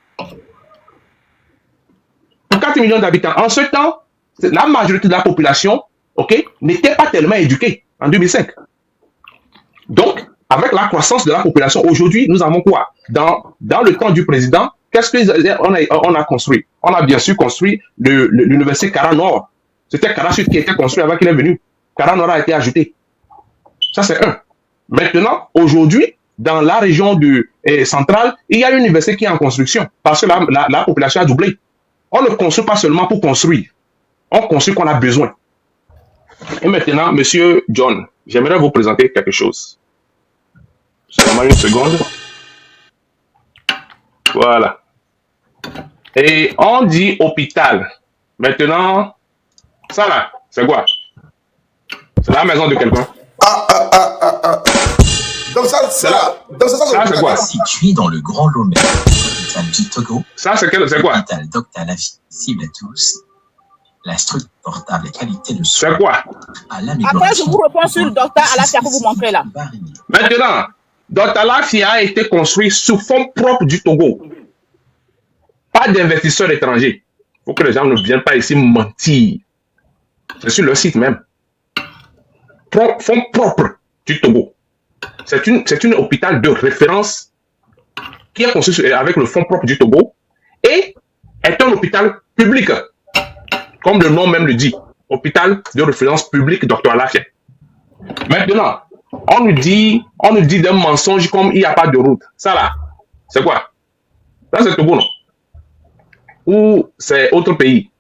Speaker 6: Pour 4 millions d'habitants. En ce temps, la majorité de la population, n'était pas tellement éduquée en 2005. Donc, avec la croissance de la population, aujourd'hui, nous avons quoi? Dans le temps du président, qu'est-ce qu'on a construit? On a bien sûr construit l'université Kara Nord. C'était Kara Sud qui était construit avant qu'il est venu. Kara Nord a été ajouté. Ça, c'est un. Maintenant, aujourd'hui, dans la région centrale, il y a une université qui est en construction parce que la population a doublé. On ne construit pas seulement pour construire. On construit qu'on a besoin. Et maintenant, Monsieur John, j'aimerais vous présenter quelque chose. Seulement une seconde. Voilà. Et on dit hôpital. Maintenant, ça là, c'est quoi? C'est la maison de quelqu'un.
Speaker 1: Donc ça, c'est quoi?
Speaker 9: Situé dans le Grand Lomé, l'hôpital du Togo.
Speaker 6: Ça, c'est quoi?
Speaker 9: L'hôpital Docta la vie, cible à tous. La structure portable et qualité de soins.
Speaker 6: C'est quoi?
Speaker 8: Après, je vous réponds sur le docteur Alafia que vous montrez là.
Speaker 6: Maintenant, Docta Alafia a été construit sous fonds propres du Togo. Pas d'investisseurs étrangers. Il faut que les gens ne viennent pas ici mentir. C'est sur le site même. Fonds propres du Togo. C'est une hôpital de référence qui est construit avec le fonds propre du Togo et est un hôpital public, comme le nom même le dit. Hôpital de référence publique Dr Alafia. Maintenant, on nous dit des mensonges comme il n'y a pas de route. Ça là, c'est quoi? Ça c'est Togo, non? Ou c'est autre pays?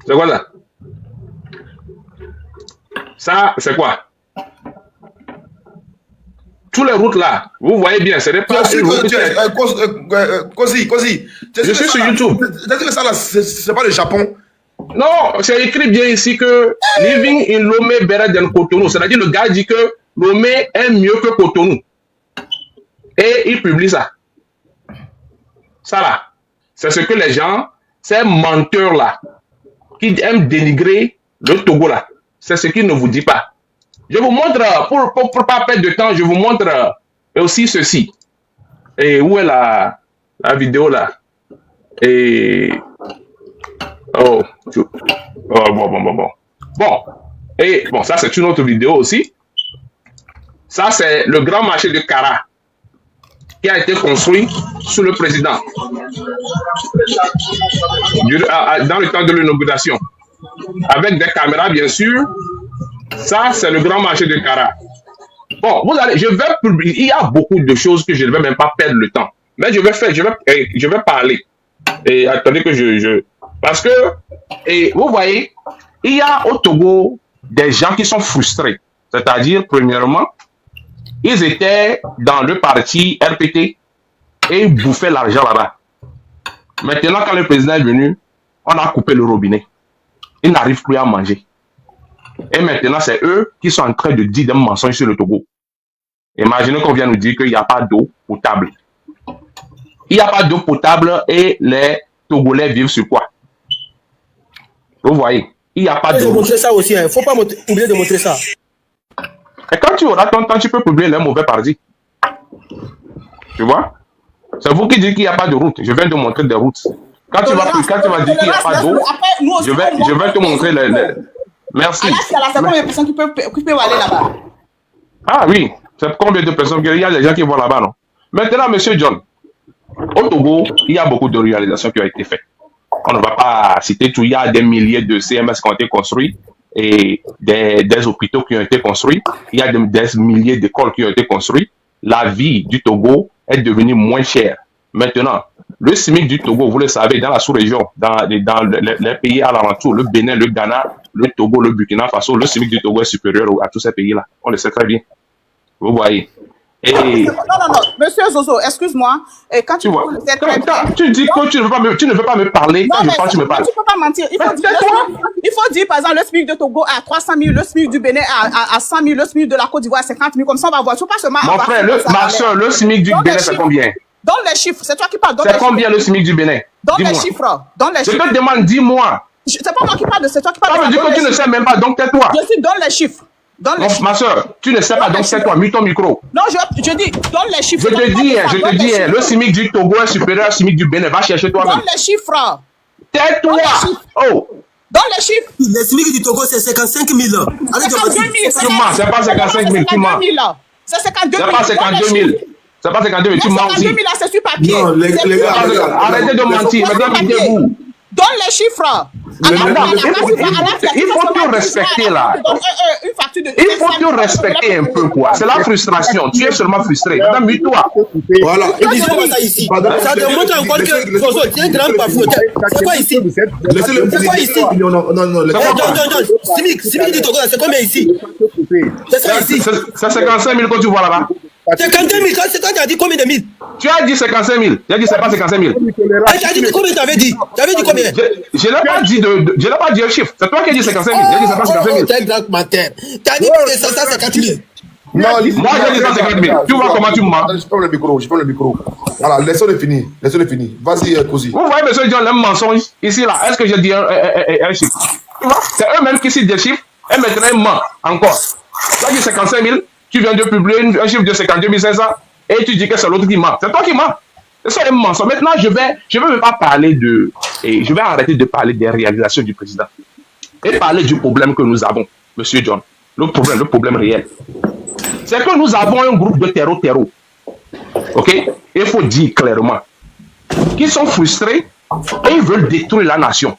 Speaker 6: C'est quoi ça? Ça, c'est quoi? Toutes les routes là, vous voyez bien, ce n'est pas...
Speaker 1: Kosi,
Speaker 6: je suis sur YouTube.
Speaker 1: T'as dit que ça là, c'est pas le Japon?
Speaker 6: Non, c'est écrit bien ici que living in Lomé better than Cotonou. C'est-à-dire le gars dit que Lomé est mieux que Cotonou. Et il publie ça. Ça là, c'est ce que les gens, ces menteurs là, qui aiment dénigrer le Togo là, c'est ce qu'ils ne vous disent pas. Je vous montre, pour pas perdre de temps, je vous montre aussi ceci. Et où est la vidéo là? Et... Oh, bon. Et bon, ça c'est une autre vidéo aussi. Ça c'est le grand marché de Kara qui a été construit sous le président dans le temps de l'inauguration. Avec des caméras bien sûr. Ça, c'est le grand marché de Kara. Bon, je vais publier. Il y a beaucoup de choses que je ne vais même pas perdre le temps. Mais je vais parler. Et attendez que parce que, et vous voyez, il y a au Togo des gens qui sont frustrés. C'est-à-dire, premièrement, ils étaient dans le parti RPT et ils bouffaient l'argent là-bas. Maintenant, quand le président est venu, on a coupé le robinet. Ils n'arrivent plus à manger. Et maintenant, c'est eux qui sont en train de dire des mensonges sur le Togo. Imaginez qu'on vient nous dire qu'il n'y a pas d'eau potable. Il n'y a pas d'eau potable et les Togolais vivent sur quoi? Vous voyez, il n'y a pas d'eau.
Speaker 5: Il faut montrer ça aussi, il ne faut pas oublier de montrer ça.
Speaker 6: Et quand tu auras ton temps, tu peux publier les mauvais partis. Tu vois? C'est vous qui dites qu'il n'y a pas de route. Je viens de montrer des routes. Quand tu vas dire qu'il n'y a pas d'eau, je vais te montrer Merci.
Speaker 8: Alors, c'est combien de personnes qui peuvent aller là-bas?
Speaker 6: Ah oui, c'est combien de personnes? Il y a des gens qui vont là-bas, non? Maintenant, monsieur John, au Togo, il y a beaucoup de réalisations qui ont été faites. On ne va pas citer tout. Il y a des milliers de CMS qui ont été construits et des hôpitaux qui ont été construits. Il y a des milliers d'écoles qui ont été construites. La vie du Togo est devenue moins chère. Maintenant, le SMIC du Togo, vous le savez, dans la sous-région, dans les pays à l'alentour, le Bénin, le Ghana, le Togo, le Burkina Faso, le SMIC du Togo est supérieur à tous ces pays-là. On le sait très bien. Vous voyez. Et...
Speaker 8: Non. Monsieur Zozo, excuse-moi. Quand tu vois,
Speaker 6: tu dis que tu ne veux pas me parler. Quand je parle, tu me parles.
Speaker 8: Tu ne peux pas mentir. Il faut dire, par exemple, le SMIC de Togo à 300 000, le SMIC du Bénin à 100 000, le SMIC de la Côte d'Ivoire à 50 000. Comme ça, on va voir. Pas seulement
Speaker 6: mon frère, ma soeur, le SMIC du Bénin, c'est combien?
Speaker 8: Donne les chiffres. C'est toi qui parles.
Speaker 6: C'est combien le SMIC du Bénin?
Speaker 8: Donne les chiffres.
Speaker 6: Je te demande, dis-moi.
Speaker 8: C'est pas moi qui parle, c'est toi qui parle.
Speaker 6: Ça veut dire que tu ne sais même pas, donc tais-toi.
Speaker 8: Je dis, donne les chiffres.
Speaker 6: Ma soeur, tu ne sais pas, donc c'est toi, mute ton micro.
Speaker 8: Non, je dis, donne les chiffres.
Speaker 6: Je te dis, le SMIC du Togo est supérieur au SMIC du Bénin. Va chercher toi-même.
Speaker 8: Donne les chiffres.
Speaker 6: Tais-toi. Oh.
Speaker 8: Donne les chiffres.
Speaker 5: Le SMIC du Togo, c'est 55 000.
Speaker 6: Tu mens, c'est pas 55 000, tu mens.
Speaker 8: C'est 52 000.
Speaker 6: C'est pas 52 000. C'est pas 52 000, tu mens aussi.
Speaker 8: 52 000, c'est sur papier.
Speaker 7: Non, les gars,
Speaker 6: arrêtez de mentir. Mettez-vous.
Speaker 8: Donne les chiffres.
Speaker 6: Il faut te respecter là. Il faut te respecter un peu quoi. C'est la frustration. Tu es seulement frustré. Madame, mute-toi.
Speaker 7: Voilà.
Speaker 5: Et disons ça ici. Ça démontre encore que Zozo, tu es un grand bafoué. C'est quoi ici? C'est quoi ici? Non. Simic du Togo, c'est combien ici? C'est ça ici.
Speaker 6: C'est 55 000 que tu vois là-bas.
Speaker 5: 52 000, c'est toi qui as dit combien de mille?
Speaker 6: Tu as dit 55 000. J'ai dit c'est pas 55 000.
Speaker 5: Tu as dit combien tu avais dit? Tu avais dit combien?
Speaker 6: Je n'ai pas dit un chiffre. C'est toi qui as dit 55 000. J'ai dit c'est pas 55 000.
Speaker 5: Tu es un grand menteur. Tu as dit que c'est 150 000.
Speaker 1: Non,
Speaker 6: moi j'ai dit 150 000. Tu vois comment tu me mens?
Speaker 1: Je prends le micro. Voilà, laissons-le finir. Vas-y, Kosi.
Speaker 6: Vous voyez, monsieur John, le mensonge ici là. Est-ce que j'ai dit un chiffre? Tu vois, c'est eux-mêmes qui citent des chiffres et maintenant ils mentent encore. Tu as dit 55 000. Tu viens de publier un chiffre de 52 500 et tu dis que c'est l'autre qui ment. C'est toi qui mens. C'est ça le mensonge. Maintenant, je vais même pas parler et je vais arrêter de parler des réalisations du président et parler du problème que nous avons, monsieur John. Le problème réel. C'est que nous avons un groupe de terreau. Ok? Il faut dire clairement qu'ils sont frustrés et ils veulent détruire la nation.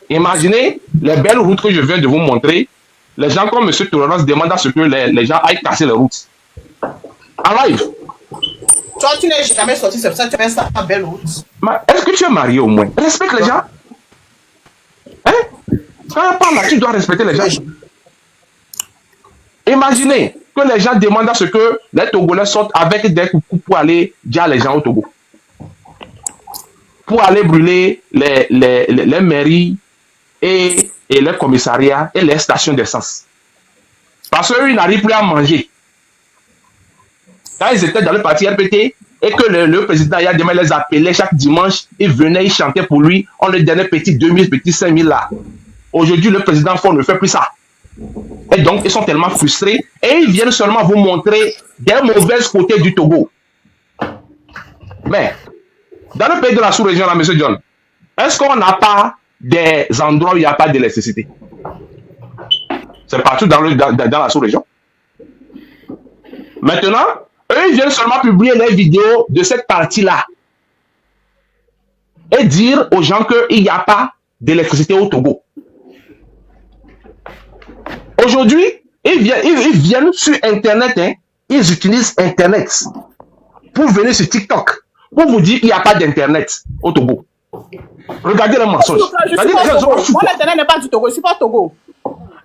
Speaker 6: Imaginez les belles routes que je viens de vous montrer. Les gens comme M. Tolérance demandent à ce que les gens aillent casser les routes. En live.
Speaker 8: Toi, tu n'es jamais sorti, c'est pour ça que tu fais ça à belle route.
Speaker 6: Est-ce que tu es marié au moins? Respecte les gens. Hein? Quand on parle là, tu dois respecter les gens. Imaginez que les gens demandent à ce que les Togolais sortent avec des coucous pour aller dire les gens au Togo. Pour aller brûler les mairies et les commissariats et les stations d'essence. Parce qu'eux, ils n'arrivent plus à manger. Quand ils étaient dans le parti RPT et que le président Yadema les appelait chaque dimanche, ils venaient, ils chantaient pour lui, on leur donnait petit 2000, petit 5000 là. Aujourd'hui, le président Ford ne fait plus ça. Et donc, ils sont tellement frustrés et ils viennent seulement vous montrer des mauvais côtés du Togo. Mais, dans le pays de la sous-région, là, M. John, est-ce qu'on n'a pas des endroits où il n'y a pas d'électricité? C'est partout dans la sous-région. Maintenant, eux, ils viennent seulement publier les vidéos de cette partie-là et dire aux gens qu'il n'y a pas d'électricité au Togo. Aujourd'hui, ils viennent sur Internet, hein, ils utilisent Internet pour venir sur TikTok, pour vous dire qu'il n'y a pas d'Internet au Togo. Regardez le mensonge.
Speaker 8: Moi, l'Internet n'est pas du Togo, je ne suis pas au Togo.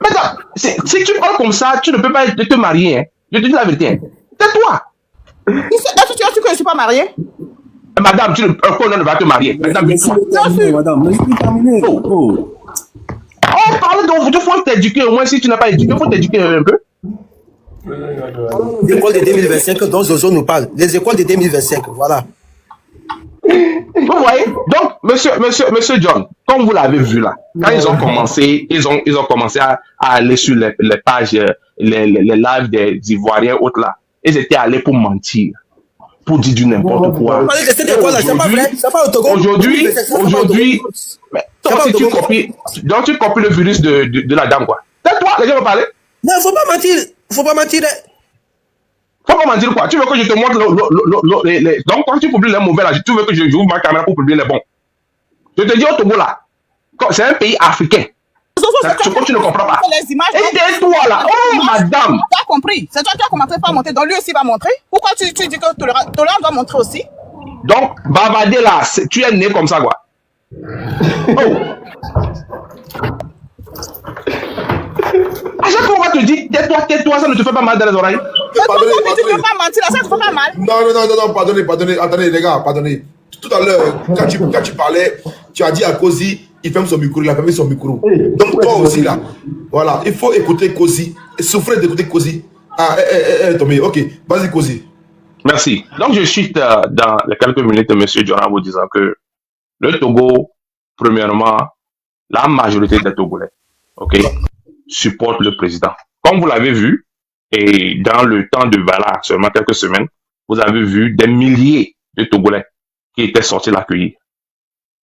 Speaker 6: Madame, si tu parles comme ça, tu ne peux pas te marier. Hein. Je te dis la vérité. Hein. Tais-toi.
Speaker 8: Est-ce que tu as dit que je ne suis pas mariée?
Speaker 6: Madame, on ne va te marier. Madame,
Speaker 10: madame, laisse-moi terminer.
Speaker 6: On parle donc, il faut t'éduquer. Au moins, si tu n'as pas éduqué, il faut t'éduquer un peu.
Speaker 5: L'école de 2025 dont Zozo nous parle. Les écoles de 2025, voilà.
Speaker 6: Vous voyez? Donc, monsieur John, comme vous l'avez vu là, quand ils ont commencé, ils ont commencé à aller sur les pages, les lives des Ivoiriens autres là, ils étaient allés pour mentir. pour dire du n'importe quoi.
Speaker 5: C'était quoi là? C'est pas vrai? C'est pas au Togo.
Speaker 6: Aujourd'hui, donc tu copies le virus de la dame, quoi. Tais-toi, les gens vont parler.
Speaker 5: Non, faut pas mentir. Faut pas mentir.
Speaker 6: Faut pas mentir quoi. Tu veux que je te montre donc quand tu publies les mauvais là, tu veux que je ouvre ma caméra pour publier les bons. Je te dis au Togo là, c'est un pays africain. Tu ne comprends pas. Et tais-toi là. Oh madame.
Speaker 8: Tu as compris. C'est toi qui as commencé par montrer. Donc lui aussi va montrer. Pourquoi tu dis que Tolérant doit montrer aussi?
Speaker 6: Donc bavarder là, tu es né comme ça quoi. Oh. À chaque fois, on va te dire, tais-toi, ça ne te fait pas mal dans les oreilles.
Speaker 8: Tu ne peux pas mentir, ça ne te fait pas mal.
Speaker 1: Non, pardonnez. Attendez, les gars, pardonnez. Tout à l'heure, quand tu parlais, tu as dit à Kosi, il ferme son micro, il a fermé son micro. Donc, toi aussi, là, voilà, il faut écouter Kosi. Souffrez d'écouter Kosi. Ah, Tommy, ok, vas-y, Kosi.
Speaker 6: Merci. Donc, je cite dans les quelques minutes M. Durand vous disant que le Togo, premièrement, la majorité des Togolais, ok, supporte le président. Comme vous l'avez vu, et dans le temps de Vala, seulement quelques semaines, vous avez vu des milliers de Togolais qui étaient sortis l'accueillir.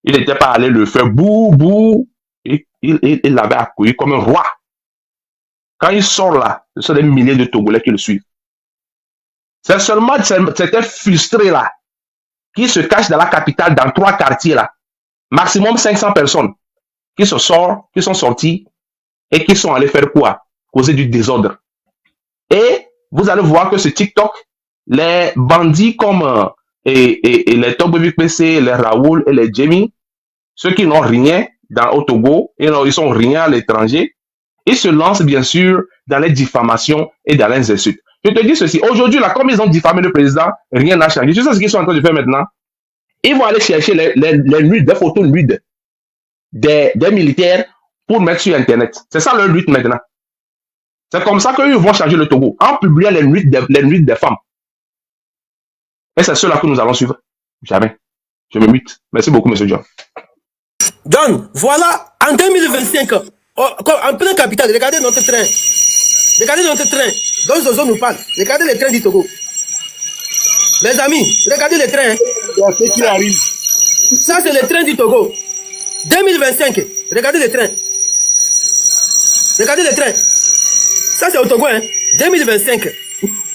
Speaker 6: Il n'était pas allé le faire bouh, et il l'avait accueilli comme un roi. Quand il sort là, ce sont des milliers de Togolais qui le suivent. C'est seulement certains frustrés là, qui se cachent dans la capitale, dans 3 quartiers là, maximum 500 personnes, qui sont sortis et qui sont allés faire quoi? Causer du désordre. Et vous allez voir que ce TikTok, les bandits comme et les Togo PC, les Raoul et les Jamie, ceux qui n'ont rien au Togo, ils sont rien à l'étranger, ils se lancent bien sûr dans les diffamations et dans les insultes. Je te dis ceci, aujourd'hui là, comme ils ont diffamé le président, rien n'a changé. Tu sais ce qu'ils sont en train de faire maintenant? Ils vont aller chercher les nudes, des photos nudes des militaires pour mettre sur Internet. C'est ça leur lutte maintenant. C'est comme ça qu'ils vont changer le Togo, en publiant les nudes des femmes. Et c'est cela que nous allons suivre. Jamais. Je me mute. Merci beaucoup, M. John.
Speaker 5: John, voilà, en 2025, en plein capital, regardez notre train. Regardez notre train. Donc Zozo nous parle. Regardez les trains du Togo. Mes amis, regardez les trains.
Speaker 4: C'est qui arrive.
Speaker 5: Ça, c'est les trains du Togo. 2025, regardez les trains. Regardez les trains. Ça, c'est au Togo, hein. 2025.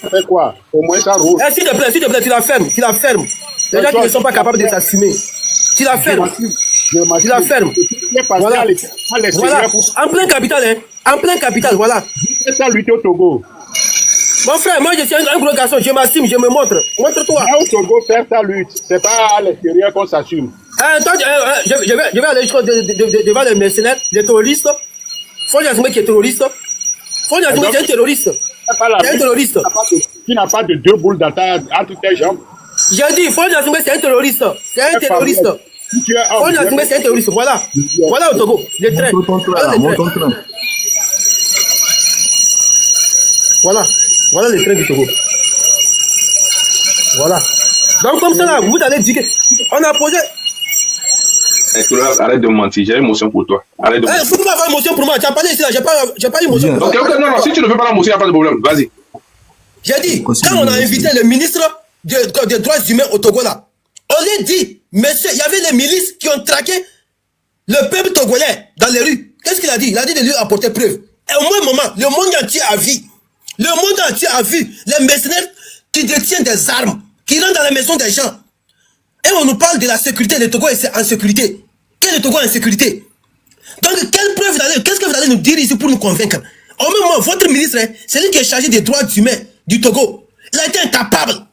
Speaker 4: Ça fait quoi? Au moins, ça roule.
Speaker 5: Eh, s'il te plaît, tu la fermes. Tu la fermes. Les gens qui ne sont pas capables de s'assumer. Tu la fermes. Tu la fermes. Voilà. Voilà. En plein capital, hein. En plein capital, voilà.
Speaker 4: C'est ça, lutter au Togo.
Speaker 5: Mon frère, moi, je suis un gros garçon. Je m'assume, je me montre. Montre-toi.
Speaker 4: Au Togo, faire ta lutte. C'est pas à l'extérieur qu'on s'assume.
Speaker 5: Je vais aller devant les mercenaires, les terroristes. Faut y assumer qu'il est terroriste. Faut y assumer qu'il est un terroriste. C'est un terroriste.
Speaker 4: Qui n'a pas de 2 boules entre tes jambes.
Speaker 5: J'ai dit, faut y assumer c'est un terroriste. C'est un terroriste. Faut y assumer c'est un terroriste. Voilà. Voilà au Togo. Les trains. Voilà. Voilà les trains du Togo. Voilà. Donc comme ça là, vous allez dire qu'on a posé.
Speaker 6: Arrête de mentir, j'ai émotion pour toi. Arrête de mentir.
Speaker 5: Faut pas avoir émotion pour moi. Tu as parlé ici là, j'ai pas émotion.
Speaker 6: Ok, non, si tu ne veux pas l'émotion, il n'y a pas de problème. Vas-y.
Speaker 5: J'ai dit, quand on a invité le ministre des droits humains au Togo là, on lui dit, monsieur, il y avait les milices qui ont traqué le peuple togolais dans les rues. Qu'est-ce qu'il a dit? Il a dit de lui apporter preuve. Et au même moment, le monde entier a vu. Le monde entier a vu les mercenaires qui détiennent des armes, qui rentrent dans les maisons des gens. Et on nous parle de la sécurité. Le Togo est en sécurité. Et le Togo est en sécurité. Donc, quelle preuve qu'est-ce que vous allez nous dire ici pour nous convaincre? Au même moment, votre ministre, c'est lui qui est chargé des droits humains du Togo. Il a été incapable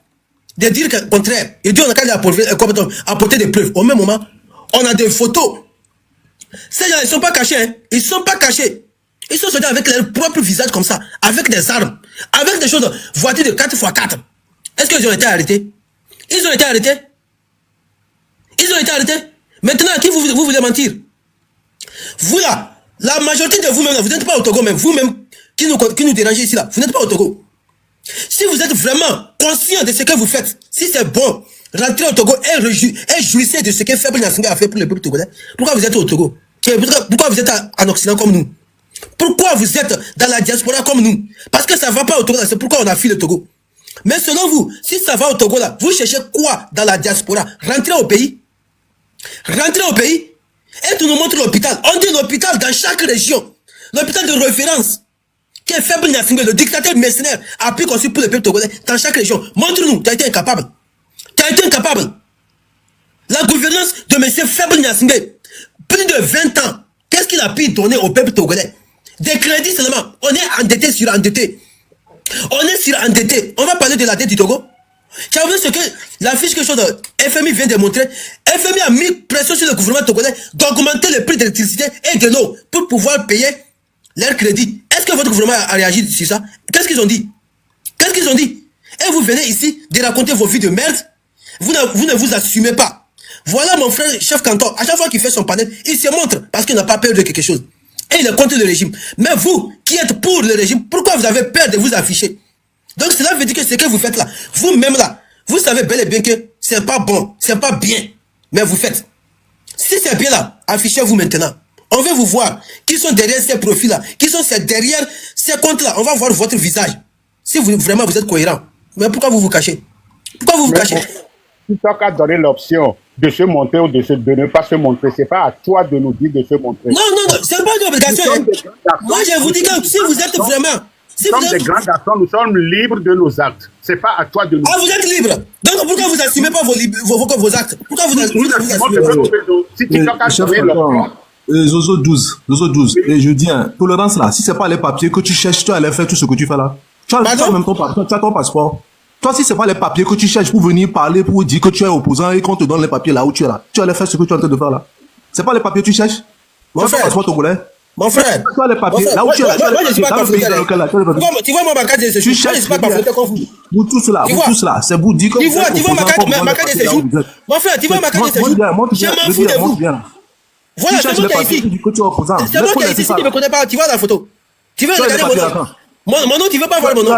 Speaker 5: de dire le contraire. Il dit on a qu'à lui apporter des preuves. Au même moment, on a des photos. Ces gens, ils ne sont pas cachés. Hein. Ils ne sont pas cachés. Ils sont sortis avec leur propre visage comme ça, avec des armes, avec des choses, voitures de 4x4. Est-ce qu'ils ont été arrêtés? Ils ont été arrêtés. Ils ont été arrêtés. Maintenant, à qui vous voulez mentir? Vous là, la majorité de vous-même, vous n'êtes pas au Togo même. Vous-même, qui nous dérangez ici là, vous n'êtes pas au Togo. Si vous êtes vraiment conscient de ce que vous faites, si c'est bon, rentrez au Togo et jouissez de ce que Faible Gnassingbé a fait pour le peuple togolais. Pourquoi vous êtes au Togo? Pourquoi vous êtes en Occident comme nous? Pourquoi vous êtes dans la diaspora comme nous? Parce que ça ne va pas au Togo, c'est pourquoi on a fui le Togo. Mais selon vous, si ça va au Togo là, vous cherchez quoi dans la diaspora? Rentrez au pays. Rentrez au pays. Et tu nous montres l'hôpital. On dit l'hôpital dans chaque région. L'hôpital de référence. Qui est faible Gnassingbé, le dictateur mercenaire, applique aussi pour le peuple togolais dans chaque région. Montre-nous, tu as été incapable. Tu as été incapable. La gouvernance de M. Faible Gnassingbé, plus de 20 ans, qu'est-ce qu'il a pu donner au peuple togolais? Des crédits seulement. On est endetté sur endetté. On est sur endetté. On va parler de la dette du Togo. Tu as vu ce que la fiche que chose FMI vient de montrer? FMI a mis pression sur le gouvernement togolais d'augmenter le prix de l'électricité et de l'eau pour pouvoir payer leurs crédits. Est-ce que votre gouvernement a réagi sur ça? Qu'est-ce qu'ils ont dit? Qu'est-ce qu'ils ont dit? Et vous venez ici de raconter vos vies de merde. Vous ne vous assumez pas. Voilà mon frère chef canton. À chaque fois qu'il fait son panel, il se montre parce qu'il n'a pas peur de quelque chose. Et il est contre le régime. Mais vous, qui êtes pour le régime, pourquoi vous avez peur de vous afficher? Donc cela veut dire que ce que vous faites là, vous-même là, vous savez bel et bien que c'est pas bon, c'est pas bien. Mais vous faites. Si c'est bien là, affichez-vous maintenant. On veut vous voir. Qui sont derrière ces profils-là? Qui sont derrière ces comptes-là? On va voir votre visage. Si vous, vraiment vous êtes cohérent. Mais pourquoi vous vous cachez? Pourquoi vous vous cachez?
Speaker 11: TikTok a donné l'option de se montrer ou de ne pas se montrer. C'est pas à toi de nous dire de se montrer.
Speaker 5: Non, c'est pas une obligation. Moi, je vous dis que si vous êtes vraiment...
Speaker 11: Nous sommes des grands garçons, nous sommes libres de nos actes. C'est pas à toi de nous...
Speaker 5: Ah, vous êtes libre. Donc pourquoi vous n'assumez pas vos actes? Pourquoi vous assumez pas?
Speaker 11: Si TikTok a donné l'option...
Speaker 10: Zozo 12. Et je dis, tolérance là, si c'est pas les papiers que tu cherches, tu allais faire tout ce que tu fais là. Tu as même ton passeport. Toi, si c'est pas les papiers que tu cherches pour venir parler, pour dire que tu es opposant et qu'on te donne les papiers là où tu es là, tu allais faire ce que tu es en train de faire là. C'est pas les papiers que tu cherches.
Speaker 5: Mon frère,
Speaker 10: passeport togolais.
Speaker 5: Mon frère,
Speaker 10: tu as les papiers là où tu es là.
Speaker 5: Moi, je suis pas confronté. Tu vois ma carte de séjour. Je suis pas confronté comme vous.
Speaker 10: Vous tous là, c'est vous dire que
Speaker 5: tu vois ma carte de séjour. Mon frère, tu vois ma carte de séjour. Je m'en fous de vous. Voilà, c'est moi qui est ici. C'est moi qui est ici. Si tu ne me connais pas, tu vois la photo. Tu veux regarder mon nom, tu veux pas voir mon nom.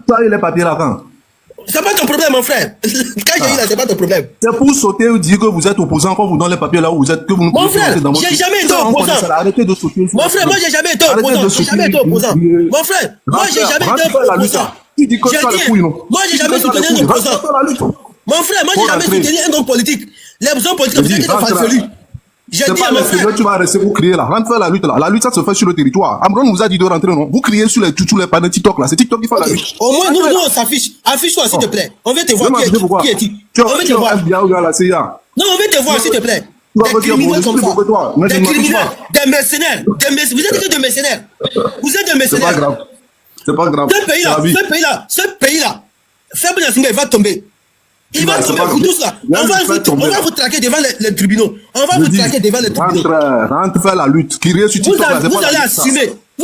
Speaker 10: Tu as eu les papiers là quand?
Speaker 5: C'est pas ton problème, mon frère. Quand j'ai eu là, c'est pas ton problème.
Speaker 10: C'est pour sauter ou dire que vous êtes opposant quand vous donnez les papiers là où vous êtes. Que vous
Speaker 5: mon frère, j'ai jamais été opposant.
Speaker 10: Arrêtez de sauter.
Speaker 5: Mon frère, moi, j'ai jamais été opposant. J'ai jamais été opposant. Mon frère, moi, j'ai jamais été opposant. Moi, j'ai jamais soutenu un opposant. Mon frère, moi, j'ai jamais soutenu un homme politique. Les hommes politiques, vous êtes farfelus. J'ai dit à mon frère.
Speaker 10: Tu vas rester pour crier là. Rentre faire la lutte là. La lutte, ça se fait sur le territoire. Amron vous a dit de rentrer, non? Vous criez sur les panneaux TikTok là. C'est TikTok qui fait la lutte.
Speaker 5: Au moins, nous, on s'affiche. Affiche-toi, s'il te plaît. On veut te voir qui est qui.
Speaker 10: On veut te voir. Non,
Speaker 5: on veut te voir, s'il te plaît. Des criminels comme ça. Des criminels. Des mercenaires. Vous êtes que des mercenaires. Vous êtes des mercenaires.
Speaker 10: C'est pas grave.
Speaker 5: Ce pays-là, Faible Gnassingbé va tomber. Il va tomber pour tous là. On va vous traquer devant les tribunaux. On va vous traquer devant les tribunaux.
Speaker 10: Rentre faire la lutte.
Speaker 5: Vous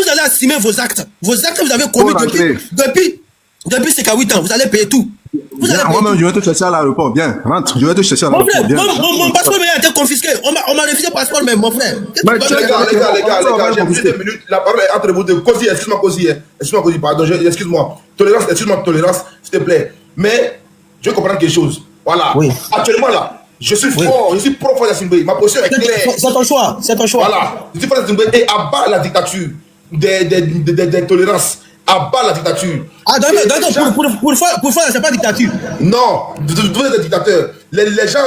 Speaker 5: allez assumer vos actes. Vos actes que vous avez commis depuis 58 ans. Vous allez payer tout.
Speaker 10: Moi-même, je vais te chercher à l'aéroport. Viens, rentre. Je vais te chercher à l'aéroport.
Speaker 5: Mon passeport a été confisqué. On m'a refusé le passeport même, mon frère.
Speaker 1: Les gars, j'ai plus de minutes. La parole est entre vous deux. Cosy, excuse-moi, Cosy, pardon. Excuse-moi. Tolérance, s'il te plaît. Mais je comprends quelque chose. Voilà. Oui. Actuellement là, je suis fort, je suis pro Gnassingbé. Ma position est claire.
Speaker 5: C'est ton choix.
Speaker 1: Voilà. Je suis pro Gnassingbé et abat la dictature des tolérances. Abat la dictature.
Speaker 5: Ah, donc pour faire, c'est pas dictature.
Speaker 1: Non, vous êtes des dictateurs. Les gens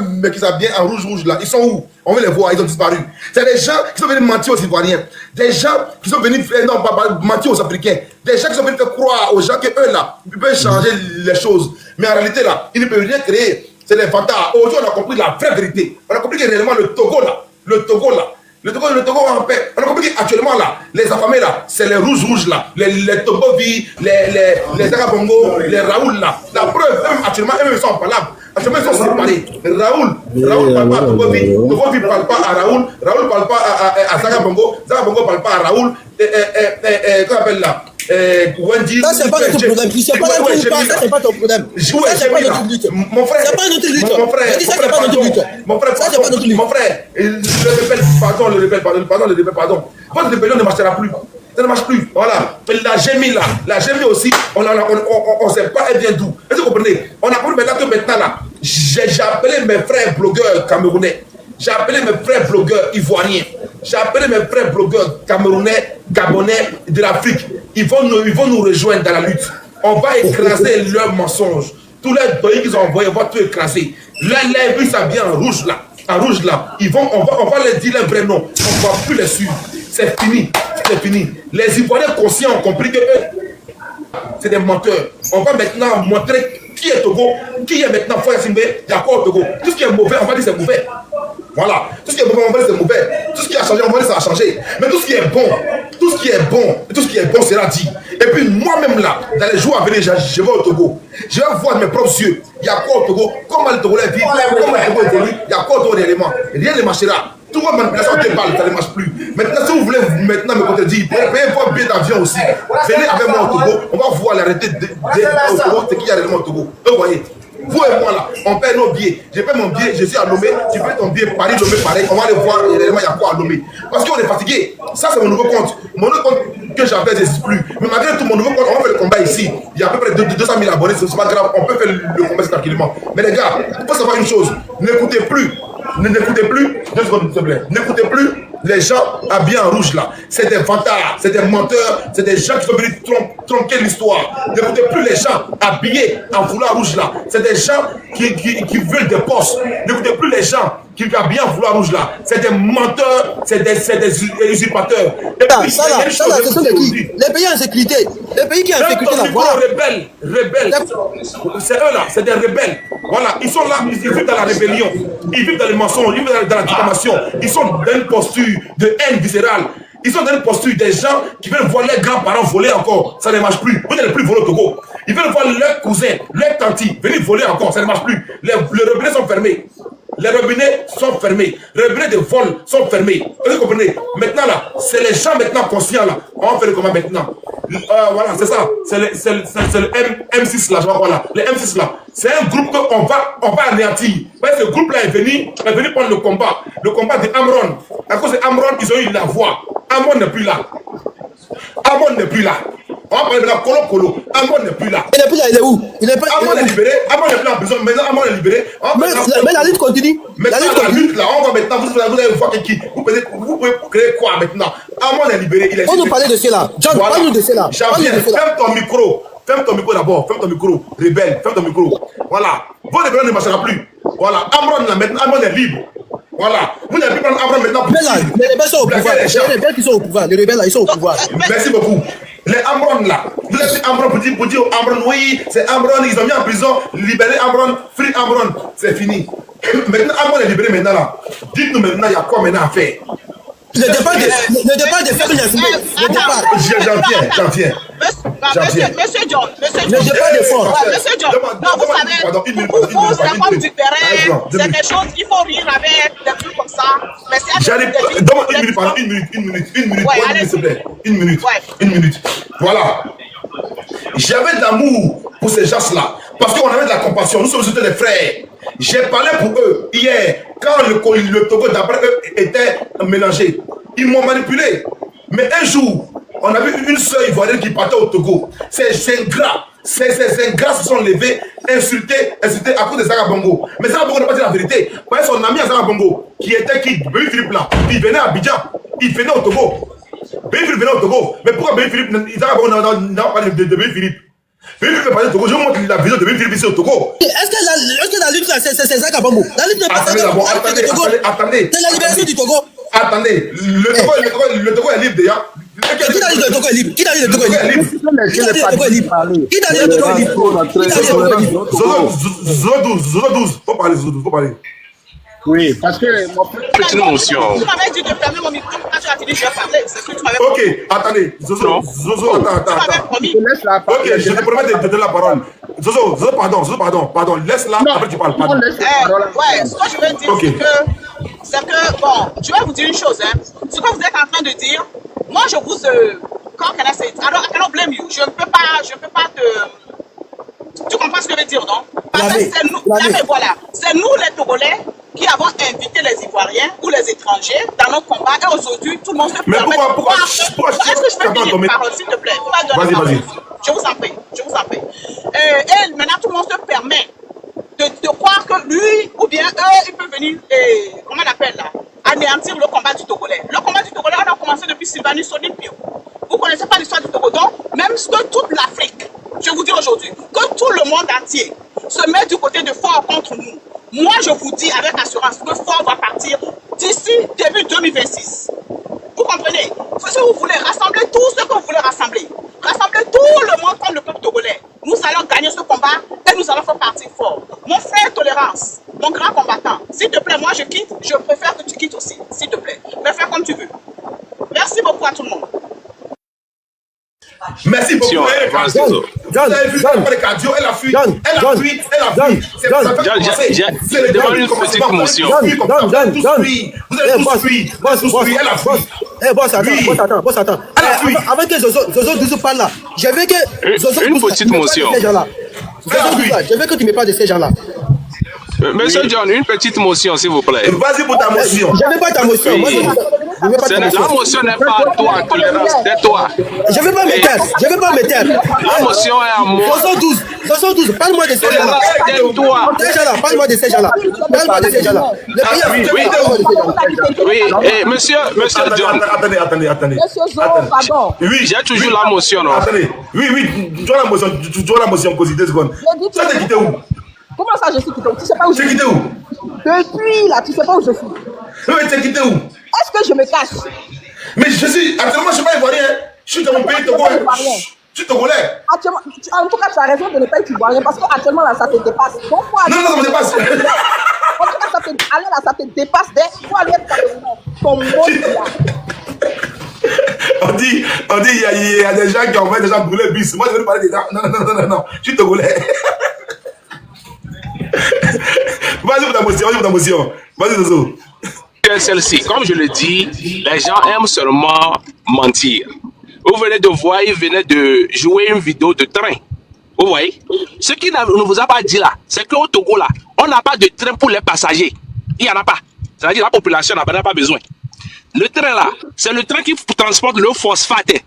Speaker 1: mais qui s'habillent en rouge là, ils sont où? On veut les voir, ils ont disparu. C'est des gens qui sont venus mentir aux Ivoiriens. Des gens qui sont venus mentir aux Africains. Des gens qui sont venus faire croire aux gens qu'eux là, ils peuvent changer les choses. Mais en réalité là, ils ne peuvent rien créer. C'est les fantasmes. Aujourd'hui, on a compris la vraie vérité. On a compris que réellement le Togo en paix. On a compris qu'actuellement là, les affamés là, c'est les rouges là, les Togovi, les Agabongo, les Raoul là. La preuve, même actuellement, eux sont en palabre. Actuellement, ils sont séparés. Raoul parle pas à Togovi, Togovi parle pas à Raoul parle pas à Zagabongo parle pas à Raoul. Qu'on appelle là? Wendy,
Speaker 5: ça c'est pas notre problème. Si c'est pas notre lutte, ça c'est pas ton problème. Ça c'est pas notre lutte.
Speaker 1: Mon frère,
Speaker 5: c'est pas notre lutte.
Speaker 1: Mon frère,
Speaker 5: ça c'est pas notre lutte.
Speaker 1: Mon frère, ça c'est pas notre lutte. Mon frère, le rebelle, pardon. Votre rébellion ne marchera plus. Ça ne marche plus. Voilà. La GMI aussi, on ne sait pas elle vient d'où. Est-ce que vous comprenez? On a compris maintenant là. J'ai appelé mes frères blogueurs camerounais. J'ai appelé mes frères blogueurs ivoiriens. J'ai appelé mes frères blogueurs camerounais, gabonais de l'Afrique. Ils vont nous rejoindre dans la lutte. On va écraser leurs mensonges. Tous les données qu'ils ont envoyés, on va tout écraser. Là, ils s'habillent en rouge là. En rouge là. On va leur dire leur vrai nom. On ne va plus les suivre. C'est fini. C'est fini. Les Ivoiriens conscients ont compris que eux, c'est des menteurs. On va maintenant montrer qui est Togo, qui est maintenant Foya Simbe, Yako Togo. Tout ce qui est mauvais, on va dire c'est mauvais. Voilà. Tout ce qui est mauvais, on va dire c'est mauvais. Tout ce qui a changé, on va dire ça a changé. Mais tout ce qui est bon, tout ce qui est bon, tout ce qui est bon sera dit. Et puis moi-même là, dans les jours à venir, je vais au Togo. Je vais voir de mes propres yeux. Il y a quoi au Togo? Comment le Togolais vit? Comment le Togo évolue? Il y a quoi au Togo réellement? Rien ne marchera. Tout votre manipulation déballe, ça ne marche plus. Maintenant, si vous voulez maintenant me contredire, payez votre billet d'avion aussi. Venez avec moi au Togo. On va voir l'arrêté au Togo, c'est qui y a réellement au Togo. Vous voyez? Vous et moi là, on paie nos billets. Je paie mon billet, je suis à Lomé. Tu payes ton billet Paris, Lomé, pareil. On va aller voir réellement il y a quoi à Lomé. Parce qu'on est fatigué. Ça, c'est mon nouveau compte. Mon nouveau compte que j'avais, je n'existe plus. Mais malgré tout, mon nouveau compte, on va faire le combat ici. Il y a à peu près 200 000 abonnés, c'est pas grave. On peut faire le combat tranquillement. Mais les gars, il faut savoir une chose. N'écoutez plus. N'écoutez plus. 2 secondes, s'il te plaît. N'écoutez plus les gens habillés en rouge là. C'est des vantards, c'est des menteurs, c'est des gens qui sont venus tronquer l'histoire. N'écoutez plus les gens habillés en foulard rouge là. C'est des gens qui veulent des postes. N'écoutez plus les gens qui habillent en foulard rouge là. C'est des menteurs, c'est des usurpateurs.
Speaker 5: Ça là, ce sont des qui? Les pays en sécurité. Les pays qui sont en sécurité là. Voilà.
Speaker 1: Rebelles. C'est eux là, c'est des rebelles. Voilà, ils sont là, ils vivent dans la rébellion. Ils vivent dans les mensonges, ils vivent dans la diffamation. Ils sont dans une posture de haine viscérale. Ils sont dans une posture des gens qui veulent voir leurs grands-parents voler encore. Ça ne marche plus. Vous n'allez plus voler au Togo. Ils veulent voir leurs cousins, leurs tantis venir voler encore. Ça ne marche plus. Les robinets sont fermés. Les robinets sont fermés. Les robinets de vol sont fermés. Vous comprenez? Maintenant là, c'est les gens maintenant conscients là. On va faire le combat maintenant. Voilà, c'est ça. C'est le M6 là. Voilà. Les M6 là. C'est un groupe qu'on va anéantir. Ce groupe là est venu prendre le combat. Le combat de Amron. À cause de Amron, ils ont eu la voix. Amron n'est plus là. Amron n'est plus là. On va parler de la Colo. Amron n'est plus là.
Speaker 5: Il n'est plus là, il est où?
Speaker 1: Amron est libéré. Amron n'est plus en prison. Maintenant, Amron est libéré.
Speaker 5: Mais la lutte continue.
Speaker 1: Maintenant, la lutte là, on va maintenant, vous allez voir qui. Vous pouvez créer quoi maintenant? Amron est libéré.
Speaker 5: On nous parlait de cela. John, parle-nous de cela.
Speaker 1: Ferme ton micro. Ferme ton micro d'abord. Ferme ton micro. Rebelle. Ferme ton micro. Voilà. Vos rebelles ne marchera plus. Voilà. Amron là, maintenant, Amron est libre. Voilà. Vous n'avez plus prendre Amron maintenant.
Speaker 5: Mais là, les rebelles sont au pouvoir. Les rebelles qui sont au pouvoir. Les rebelles là, ils sont au pouvoir.
Speaker 1: Merci beaucoup. Les Amron là, vous avez Amron pour dire Amron, oui, c'est Amron, ils ont mis en prison, libéré Amron, free Amron, c'est fini. Maintenant, Amron est libéré maintenant là. Dites-nous maintenant, il y a quoi maintenant à faire?
Speaker 5: Le départ des faibles Yasmé.
Speaker 1: J'en viens.
Speaker 8: Monsieur John.
Speaker 5: Le départ des forts.
Speaker 8: Monsieur John. Non, vous savez, pour vous, c'est comme du terrain. C'est quelque chose qu'il faut rire avec, des trucs comme ça. Mais c'est
Speaker 1: donne-moi une minute, s'il te plaît. Une minute. Voilà. J'avais de l'amour pour ces gens-là. Parce qu'on avait de la compassion. Nous sommes tous des frères. J'ai parlé pour eux hier, quand le Togo d'après eux était mélangé. Ils m'ont manipulé. Mais un jour, on a vu une sœur ivoirienne qui partait au Togo. Ces ingrats se sont levés, insultés à cause de Zara Bongo. Mais Zara Bongo n'a pas dit la vérité. Parce que son ami à Zara Bongo, qui était qui? Béni Philippe là, il venait à Abidjan, il venait au Togo. Béni Philippe venait au Togo. Mais pourquoi Béni Philippe, Zara Bongo n'a pas parlé de Béni Philippe? Béni Philippe parler de Togo, je vous montre la vidéo de Béni Philippe ici au Togo.
Speaker 5: Est-ce que la lutte là, c'est Zaka Bongo? La lutte n'est pas
Speaker 1: attendez.
Speaker 5: C'est la libération du Togo.
Speaker 1: Attendez, le Togo est libre déjà.
Speaker 5: Qui t'a dit le Togo est libre? Qui t'a dit le Togo est libre? Qui t'a dit le Togo est libre? Qui t'a dit le Togo est libre?
Speaker 1: Zozo 12, faut parler.
Speaker 11: Oui, parce que
Speaker 6: c'est une motion.
Speaker 8: Tu m'avais dit de fermer mon micro quand tu as fini, je vais parler. C'est ce que tu m'avais
Speaker 1: Ok, attendez. Zozo, attends. Ok, je te promets de te donner la parole. Zozo, pardon. Laisse-la, après tu parles.
Speaker 8: Ouais, ce que je veux dire, c'est que, bon, je vais vous dire une chose, hein. Ce que vous êtes en train de dire, moi je vous. Quand can I say it? I cannot blame you. Je ne peux pas te. Tu comprends ce que je veux dire, non? Parce que c'est nous, voilà, c'est nous les Togolais qui avons invité les Ivoiriens ou les étrangers dans nos combats et aujourd'hui tout le monde se permet.
Speaker 1: Mais pourquoi
Speaker 8: est-ce que je peux finir une parole, s'il te plaît? Vas-y. Je vous en prie. Et maintenant tout le monde se permet de croire que lui ou bien eux, ils peuvent venir, comment on appelle là, anéantir le combat du Togolais. Le combat du Togolais, on a commencé depuis Sylvanus Olympio. Vous ne connaissez pas l'histoire du Togo, donc même que toute l'Afrique, je vous dis aujourd'hui que tout le monde entier se met du côté de Fort contre nous, moi je vous dis avec assurance que Fort va partir d'ici début 2026. Vous comprenez? Si vous voulez rassembler tout ce que vous voulez rassembler, rassembler tout le monde comme le peuple togolais, nous allons gagner ce combat et nous allons faire partir Fort. Mon frère Tolérance, mon grand combattant, s'il te plaît, moi je quitte, je préfère que tu quittes aussi, s'il te plaît. Mais fais comme tu veux. Merci beaucoup à tout le monde.
Speaker 1: Merci beaucoup.
Speaker 12: John,
Speaker 1: elle a fui.
Speaker 6: Je demande une petite motion.
Speaker 12: Boss, attends. Avant que Zozo Douzou parle là, je veux que Zozo
Speaker 6: Une petite motion.
Speaker 12: Je veux que tu me parles de ces gens-là.
Speaker 6: Monsieur John, une petite motion, s'il vous plaît.
Speaker 1: Vas-y pour ta motion.
Speaker 12: Je veux pas ta motion.
Speaker 6: La motion n'est pas à toi, Tolérance, c'est toi.
Speaker 12: Je veux pas me taire.
Speaker 6: La motion est à moi.
Speaker 12: Zozo 12, parle-moi de ces gens-là. Parle-moi de ces gens-là.
Speaker 6: Oui, monsieur John.
Speaker 1: Attendez.
Speaker 8: Monsieur Zo, pardon.
Speaker 1: Oui,
Speaker 6: j'ai toujours la motion, non?
Speaker 1: Attendez. Oui, tu as la motion, cause 2 secondes. Tu as quitté où?
Speaker 8: Comment ça, je suis quitté? Tu sais pas où je suis?
Speaker 1: Quitté où?
Speaker 8: Depuis là, tu sais pas où je suis.
Speaker 1: Oui, tu es quitté où?
Speaker 8: Est-ce que je me cache?
Speaker 1: Mais je suis, actuellement, je ne suis pas ivoirien. Je suis dans mon pays, Togo. Je suis togolais.
Speaker 8: Actuellement, en tout cas, tu as raison de ne pas être ivoirien parce qu'actuellement, là, ça te dépasse. Donc,
Speaker 1: non, ça me dépasse.
Speaker 8: En tout cas, ça te dépasse. Il faut aller être ton mot là.
Speaker 1: On dit, il y a des gens qui ont fait déjà brûler le bus. Moi, je veux parler des gens. Non. Je suis togolais. Vas-y pour ta motion. Vas-y, Zozo.
Speaker 6: Celle-ci, comme je le dis, les gens aiment seulement mentir. Vous venez de voir, il venait de jouer une vidéo de train. Vous voyez? Ce qu'il ne vous a pas dit là, c'est qu'au Togo là, on n'a pas de train pour les passagers. Il n'y en a pas. C'est-à-dire la population n'en a pas besoin. Le train là, c'est le train qui transporte le phosphate,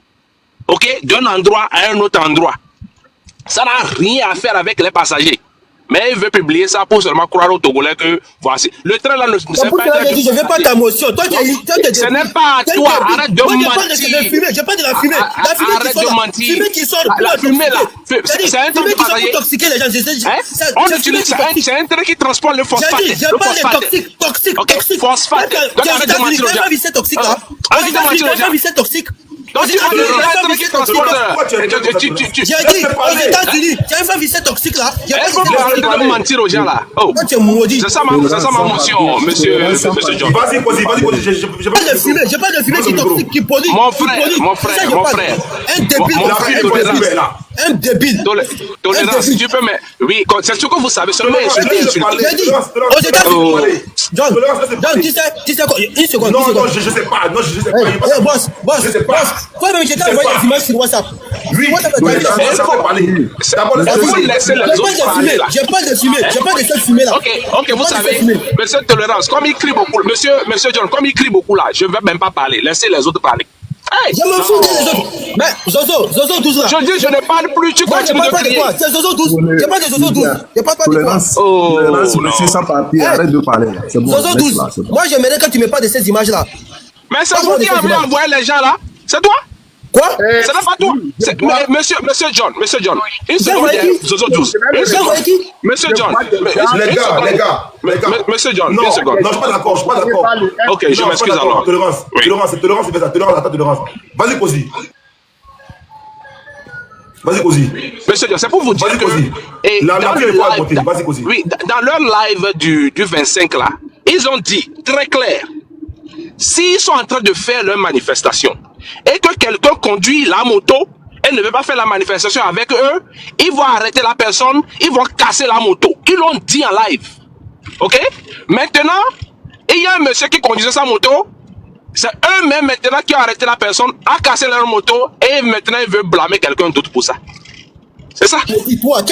Speaker 6: ok, d'un endroit à un autre endroit. Ça n'a rien à faire avec les passagers. Mais il veut publier ça pour seulement croire aux Togolais que voici. Le train là ne c'est pas.
Speaker 12: Je ne veux pas ta motion. Toi,
Speaker 6: ce n'est pas à toi. Arrête de mentir.
Speaker 12: Je parle de la fumée.
Speaker 6: Arrête de mentir.
Speaker 12: Fumée qui sort.
Speaker 6: La fumée là. C'est un train
Speaker 12: qui sort pour toxiquer les gens.
Speaker 6: C'est un train qui transporte le phosphate.
Speaker 12: Je parle de toxique.
Speaker 6: Phosphate. Donc arrête de mentir aux gens.
Speaker 12: C'est toxique là. Arrête de mentir aux gens. C'est toxique.
Speaker 6: Donc tu parles de train qui transporte.
Speaker 12: J'ai dit aux États-Unis, tu as un vissé toxique là.
Speaker 6: Arrête de mentir aux gens là. Oh. C'est ça ma motion, monsieur John.
Speaker 1: Vas-y.
Speaker 12: J'ai pas de fumée qui toxique, qui pollue.
Speaker 6: Mon frère.
Speaker 12: Un débile.
Speaker 6: Tolérance, tu peux, mais oui, c'est ce que vous savez seulement.
Speaker 12: J'ai dit, aux États-Unis. John, tu sais quoi? Une seconde.
Speaker 1: Non, je sais pas.
Speaker 12: Boss. Toi-même, j'ai envoyé des images sur WhatsApp.
Speaker 1: Oui, ça va parler.
Speaker 6: Vous laissez les autres parler là.
Speaker 12: J'ai pas de cette fumée là.
Speaker 6: Ok, vous savez, monsieur Tolérance, comme il crie beaucoup, monsieur John, comme il crie beaucoup là, je ne vais même pas parler. Laissez les autres parler.
Speaker 12: Hey, je m'en fous des autres. Mais Zozo 12 là.
Speaker 6: Je dis, je ne parle plus, tu continues de crier.
Speaker 12: C'est Zozo 12. Je parle de Zozo 12. Je parle pas de toi.
Speaker 10: Tolérance, monsieur sans papier, arrête de parler. C'est bon.
Speaker 12: Zozo 12. Moi, j'aimerais que tu me parles de ces images là.
Speaker 6: Mais c'est vous qui avez envoyé les gens là. C'est toi?
Speaker 12: Quoi?
Speaker 6: Ce n'est pas toi. Monsieur John. Une seconde, Zozo 12. Monsieur John.
Speaker 1: Les gars.
Speaker 6: Monsieur John, une seconde.
Speaker 1: Non, je suis pas d'accord.
Speaker 6: Ok, je m'excuse alors.
Speaker 1: Tolérance, c'est ça. Tolérance. Vas-y, Kosi.
Speaker 6: Monsieur John, c'est pour vous dire que... dans leur live du 25 là, ils ont dit très clair, s'ils sont en train de faire leur manifestation et que quelqu'un conduit la moto et ne veut pas faire la manifestation avec eux, ils vont arrêter la personne, ils vont casser la moto. Ils l'ont dit en live. Ok? Maintenant, il y a un monsieur qui conduisait sa moto. C'est eux-mêmes maintenant qui ont arrêté la personne, a cassé leur moto et maintenant ils veulent blâmer quelqu'un d'autre pour ça. C'est ça.
Speaker 12: Toi,